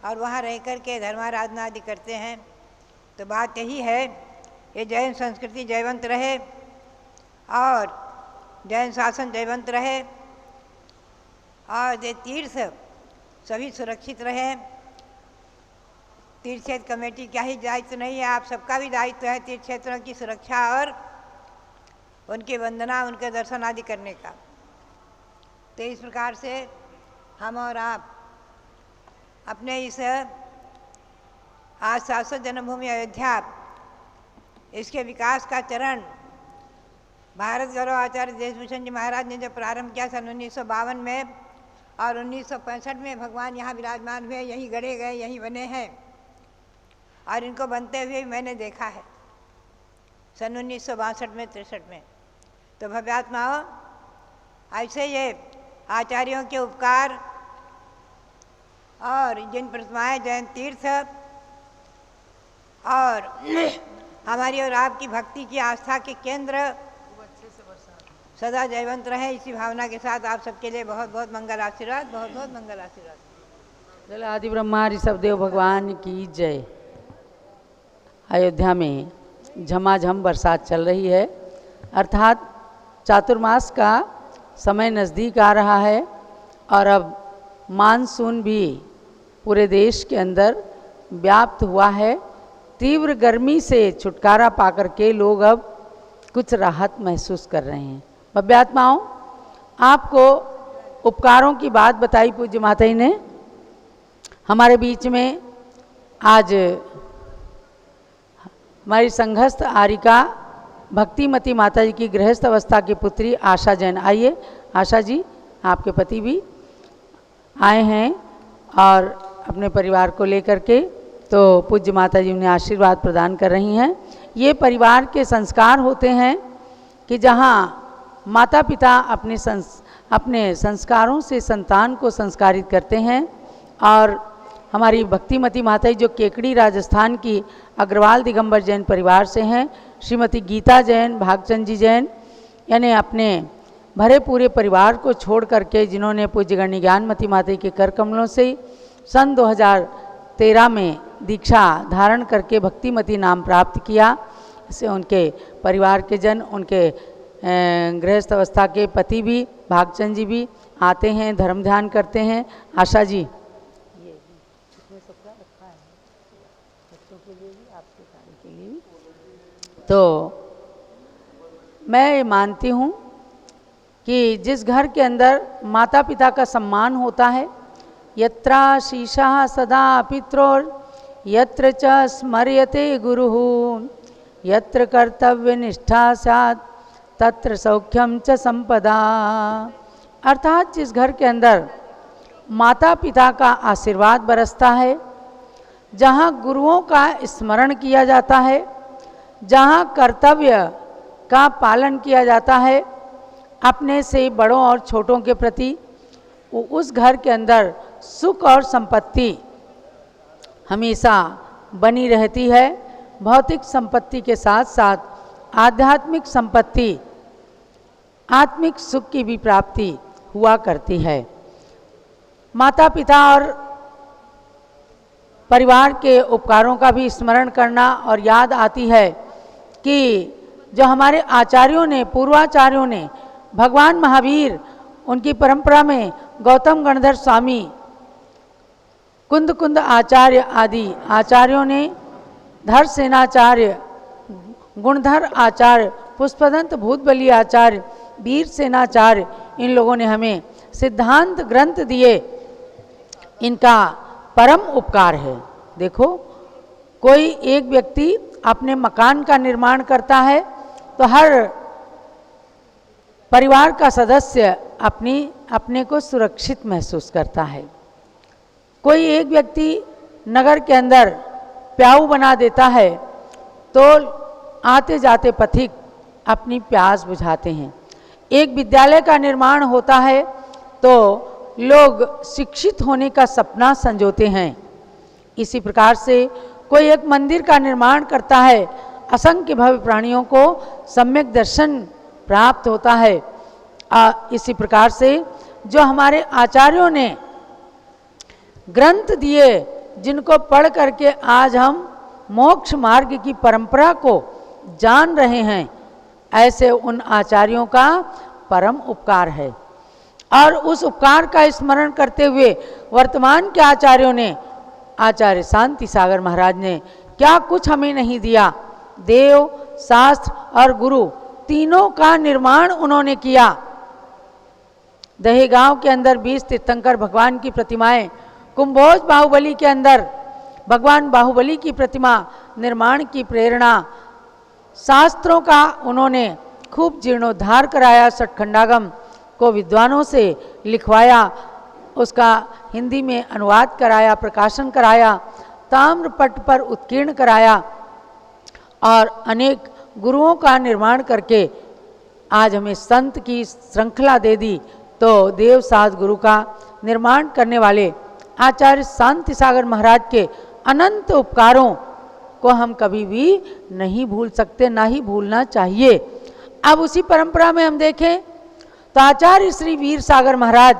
और वहाँ रह कर के धर्माराधना आदि करते हैं। तो बात यही है, ये जैन संस्कृति जयवंत रहे और जैन शासन जयवंत रहे और ये तीर्थ सभी सुरक्षित रहे। तीर्थ क्षेत्र कमेटी का ही दायित्व नहीं है, आप सबका भी दायित्व है तीर्थ क्षेत्रों की सुरक्षा और उनकी वंदना, उनके दर्शन आदि करने का। तो इस प्रकार से हम और आप अपने इस आज शाश्वत जन्मभूमि अयोध्या, इसके विकास का चरण भारत गौरव आचार्य देशभूषण जी महाराज ने जो प्रारंभ किया सन 1952 में और 1965 में भगवान यहाँ विराजमान हुए, यहीं गढ़े गए, यहीं बने हैं और इनको बनते हुए भी मैंने देखा है सन 1962 में, 63 में। तो भव्यात्माओं, ऐसे ये आचार्यों के उपकार और जिन प्रतिमाएं, जैन तीर्थ और हमारी और आपकी भक्ति की आस्था के केंद्र सदा जयवंत रहे, इसी भावना के साथ आप सबके लिए बहुत बहुत मंगल आशीर्वाद, बहुत बहुत मंगल आशीर्वाद। जल आदि ब्रह्मा ऋषभदेव भगवान की जय। अयोध्या में झमाझम बरसात चल रही है, अर्थात चातुर्मास का समय नज़दीक आ रहा है और अब मानसून भी पूरे देश के अंदर व्याप्त हुआ है। तीव्र गर्मी से छुटकारा पाकर के लोग अब कुछ राहत महसूस कर रहे हैं। भव्यात्माओं, आपको उपकारों की बात बताई पूज्य माता जी ने। हमारे बीच में आज हमारी संघस्थ आरिका भक्तिमती माता जी की गृहस्थ अवस्था की पुत्री आशा जैन, आइए आशा जी, आपके पति भी आए हैं और अपने परिवार को लेकर के, तो पूज्य माता जी उन्हें आशीर्वाद प्रदान कर रही हैं। ये परिवार के संस्कार होते हैं कि जहाँ माता पिता अपने संस्कारों से संतान को संस्कारित करते हैं और हमारी भक्तिमती माता जी जो केकड़ी राजस्थान की अग्रवाल दिगंबर जैन परिवार से हैं, श्रीमती गीता जैन, भागचंद जी जैन, यानी अपने भरे पूरे परिवार को छोड़ करके जिन्होंने पूज्य गणी ज्ञानमती माता जी के कर कमलों से सन 2013 में दीक्षा धारण करके भक्तिमती नाम प्राप्त किया, इससे उनके परिवार के जन, उनके गृहस्थ अवस्था के पति भी, भागचंद जी भी आते हैं, धर्म ध्यान करते हैं। आशा जी, ये इसमें सबका रखा है, बच्चों के लिए भी, आपके सारे के लिए भी। तो मैं मानती हूँ कि जिस घर के अंदर माता पिता का सम्मान होता है, यत्रा शीशा सदा पित्रोर यत्र च स्मर्यते गुरुः यत्र कर्तव्य निष्ठा स्यात् तत्र सौख्यम च संपदा। अर्थात जिस घर के अंदर माता पिता का आशीर्वाद बरसता है, जहाँ गुरुओं का स्मरण किया जाता है, जहाँ कर्तव्य का पालन किया जाता है अपने से बड़ों और छोटों के प्रति, उस घर के अंदर सुख और संपत्ति हमेशा बनी रहती है। भौतिक संपत्ति के साथ साथ आध्यात्मिक संपत्ति, आत्मिक सुख की भी प्राप्ति हुआ करती है। माता पिता और परिवार के उपकारों का भी स्मरण करना और याद आती है कि जो हमारे आचार्यों ने, पूर्वाचार्यों ने भगवान महावीर, उनकी परंपरा में गौतम गणधर स्वामी, कुंद कुंद आचार्य आदि आचार्यों ने, धर सेनाचार्य, गुणधर आचार्य, पुष्पदंत भूतबली आचार्य, वीर सेनाचार्य, इन लोगों ने हमें सिद्धांत ग्रंथ दिए। इनका परम उपकार है। देखो, कोई एक व्यक्ति अपने मकान का निर्माण करता है तो हर परिवार का सदस्य अपने को सुरक्षित महसूस करता है। कोई एक व्यक्ति नगर के अंदर प्याऊ बना देता है तो आते जाते पथिक अपनी प्यास बुझाते हैं। एक विद्यालय का निर्माण होता है तो लोग शिक्षित होने का सपना संजोते हैं। इसी प्रकार से कोई एक मंदिर का निर्माण करता है, असंख्य भव्य प्राणियों को सम्यक दर्शन प्राप्त होता है। इसी प्रकार से जो हमारे आचार्यों ने ग्रंथ दिए, जिनको पढ़ करके आज हम मोक्ष मार्ग की परंपरा को जान रहे हैं, ऐसे उन आचार्यों का परम उपकार है। और उस उपकार का स्मरण करते हुए वर्तमान के आचार्यों ने, आचार्य शांति सागर महाराज ने क्या कुछ हमें नहीं दिया। देव, शास्त्र और गुरु तीनों का निर्माण उन्होंने किया। दहेगांव के अंदर 20 तीर्थंकर भगवान की प्रतिमाएं, कुंभोज बाहुबली के अंदर भगवान बाहुबली की प्रतिमा निर्माण की प्रेरणा, शास्त्रों का उन्होंने खूब जीर्णोद्धार कराया, सठखंडागम को विद्वानों से लिखवाया, उसका हिंदी में अनुवाद कराया, प्रकाशन कराया, ताम्रपट पर उत्कीर्ण कराया और अनेक गुरुओं का निर्माण करके आज हमें संत की श्रृंखला दे दी। तो देव साध गुरु का निर्माण करने वाले आचार्य शांति सागर महाराज के अनंत उपकारों को हम कभी भी नहीं भूल सकते, ना ही भूलना चाहिए। अब उसी परंपरा में हम देखें तो आचार्य श्री वीर सागर महाराज,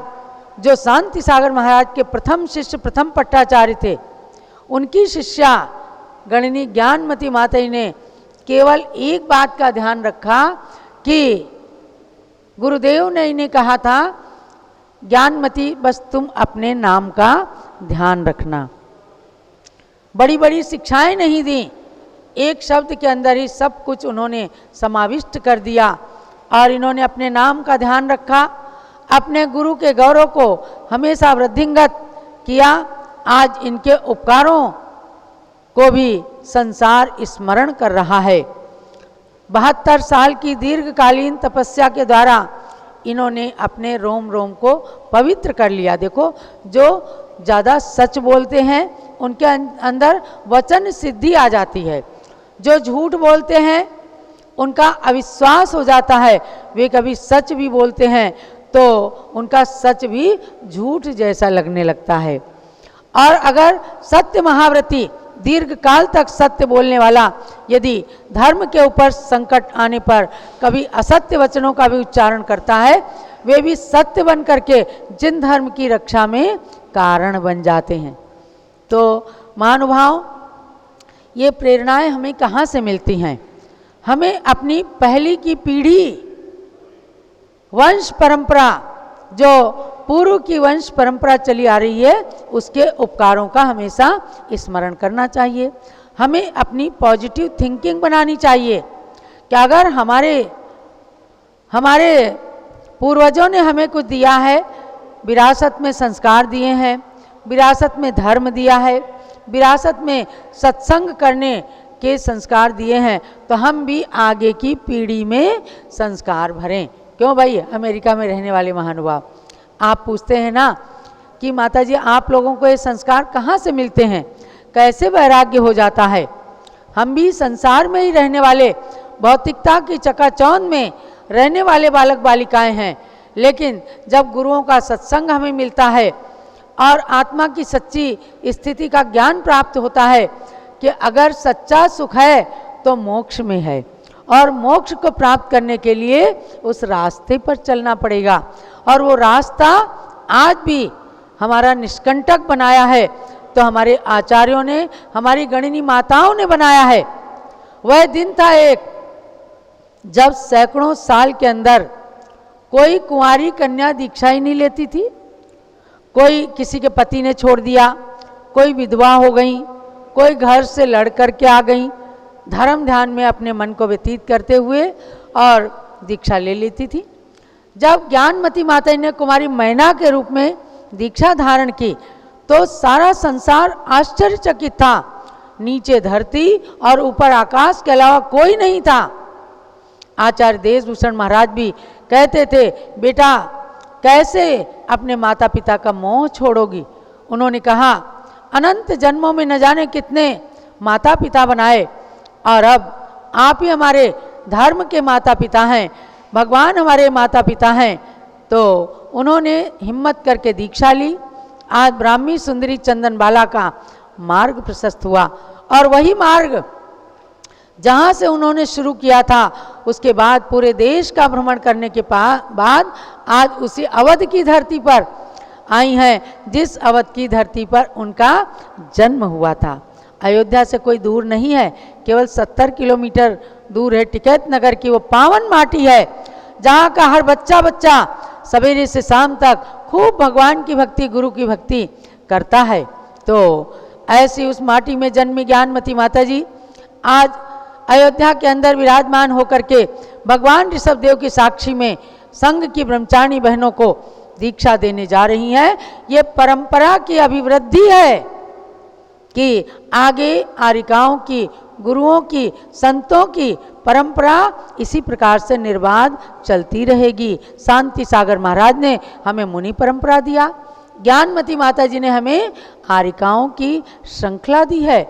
जो शांति सागर महाराज के प्रथम शिष्य, प्रथम पट्टाचार्य थे, उनकी शिष्या गणिनी ज्ञानमती माता ने केवल एक बात का ध्यान रखा कि गुरुदेव ने इन्हें कहा था, ज्ञानमती बस तुम अपने नाम का ध्यान रखना। बड़ी बड़ी शिक्षाएं नहीं दी, एक शब्द के अंदर ही सब कुछ उन्होंने समाविष्ट कर दिया और इन्होंने अपने नाम का ध्यान रखा, अपने गुरु के गौरव को हमेशा वृद्धिंगत किया। आज इनके उपकारों को भी संसार स्मरण कर रहा है। 72 साल की दीर्घकालीन तपस्या के द्वारा इन्होंने अपने रोम रोम को पवित्र कर लिया। देखो, जो ज़्यादा सच बोलते हैं उनके अंदर वचन सिद्धि आ जाती है, जो झूठ बोलते हैं उनका अविश्वास हो जाता है। वे कभी सच भी बोलते हैं तो उनका सच भी झूठ जैसा लगने लगता है। और अगर सत्य महाव्रती, दीर्घ काल तक सत्य बोलने वाला, यदि धर्म के ऊपर संकट आने पर कभी असत्य वचनों का भी उच्चारण करता है, वे भी सत्य बन करके जिन धर्म की रक्षा में कारण बन जाते हैं। तो महानुभाव, ये प्रेरणाएं हमें कहाँ से मिलती हैं? हमें अपनी पहली की पीढ़ी, वंश परंपरा, जो पूर्व की वंश परंपरा चली आ रही है, उसके उपकारों का हमेशा स्मरण करना चाहिए। हमें अपनी पॉजिटिव थिंकिंग बनानी चाहिए कि अगर हमारे पूर्वजों ने हमें कुछ दिया है, विरासत में संस्कार दिए हैं, विरासत में धर्म दिया है, विरासत में सत्संग करने के संस्कार दिए हैं, तो हम भी आगे की पीढ़ी में संस्कार भरें। क्यों भाई, अमेरिका में रहने वाले महानुभाव, आप पूछते हैं ना कि माता जी आप लोगों को ये संस्कार कहाँ से मिलते हैं, कैसे वैराग्य हो जाता है? हम भी संसार में ही रहने वाले, भौतिकता की चकाचौंध में रहने वाले बालक बालिकाएं हैं, लेकिन जब गुरुओं का सत्संग हमें मिलता है और आत्मा की सच्ची स्थिति का ज्ञान प्राप्त होता है कि अगर सच्चा सुख है तो मोक्ष में है, और मोक्ष को प्राप्त करने के लिए उस रास्ते पर चलना पड़ेगा। और वो रास्ता आज भी हमारा निष्कंटक बनाया है तो हमारे आचार्यों ने, हमारी गणिनी माताओं ने बनाया है। वह दिन था एक, जब सैकड़ों साल के अंदर कोई कुंवारी कन्या दीक्षा ही नहीं लेती थी, कोई किसी के पति ने छोड़ दिया, कोई विधवा हो गई, कोई घर से लड़ कर के आ गई, धर्म ध्यान में अपने मन को व्यतीत करते हुए और दीक्षा ले लेती थी। जब ज्ञानमती माता ने कुमारी मैना के रूप में दीक्षा धारण की तो सारा संसार आश्चर्यचकित था। नीचे धरती और ऊपर आकाश के अलावा कोई नहीं था। आचार्य देशभूषण महाराज भी कहते थे, बेटा कैसे अपने माता पिता का मोह छोड़ोगी। उन्होंने कहा, अनंत जन्मों में न जाने कितने माता पिता बनाए और अब आप ही हमारे धर्म के माता पिता हैं, भगवान हमारे माता पिता हैं। तो उन्होंने हिम्मत करके दीक्षा ली। आज ब्राह्मी सुंदरी चंदन बाला का मार्ग प्रशस्त हुआ और वही मार्ग जहाँ से उन्होंने शुरू किया था उसके बाद पूरे देश का भ्रमण करने के बाद आज उसी अवध की धरती पर आई हैं, जिस अवध की धरती पर उनका जन्म हुआ था। अयोध्या से कोई दूर नहीं है, केवल 70 किलोमीटर दूर है टिकैत नगर की वो पावन माटी है, जहाँ का हर बच्चा सवेरे से शाम तक खूब भगवान की भक्ति, गुरु की भक्ति करता है। तो ऐसी उस माटी में जन्मी ज्ञानमती माता जी आज अयोध्या के अंदर विराजमान होकर के भगवान ऋषभदेव की साक्षी में संघ की ब्रह्मचारिणी बहनों को दीक्षा देने जा रही हैं। ये परंपरा की अभिवृद्धि है कि आगे आरिकाओं की, गुरुओं की, संतों की परंपरा इसी प्रकार से निर्बाध चलती रहेगी। शांति सागर महाराज ने हमें मुनि परंपरा दिया, ज्ञानमती माता जी ने हमें आरिकाओं की श्रृंखला दी है।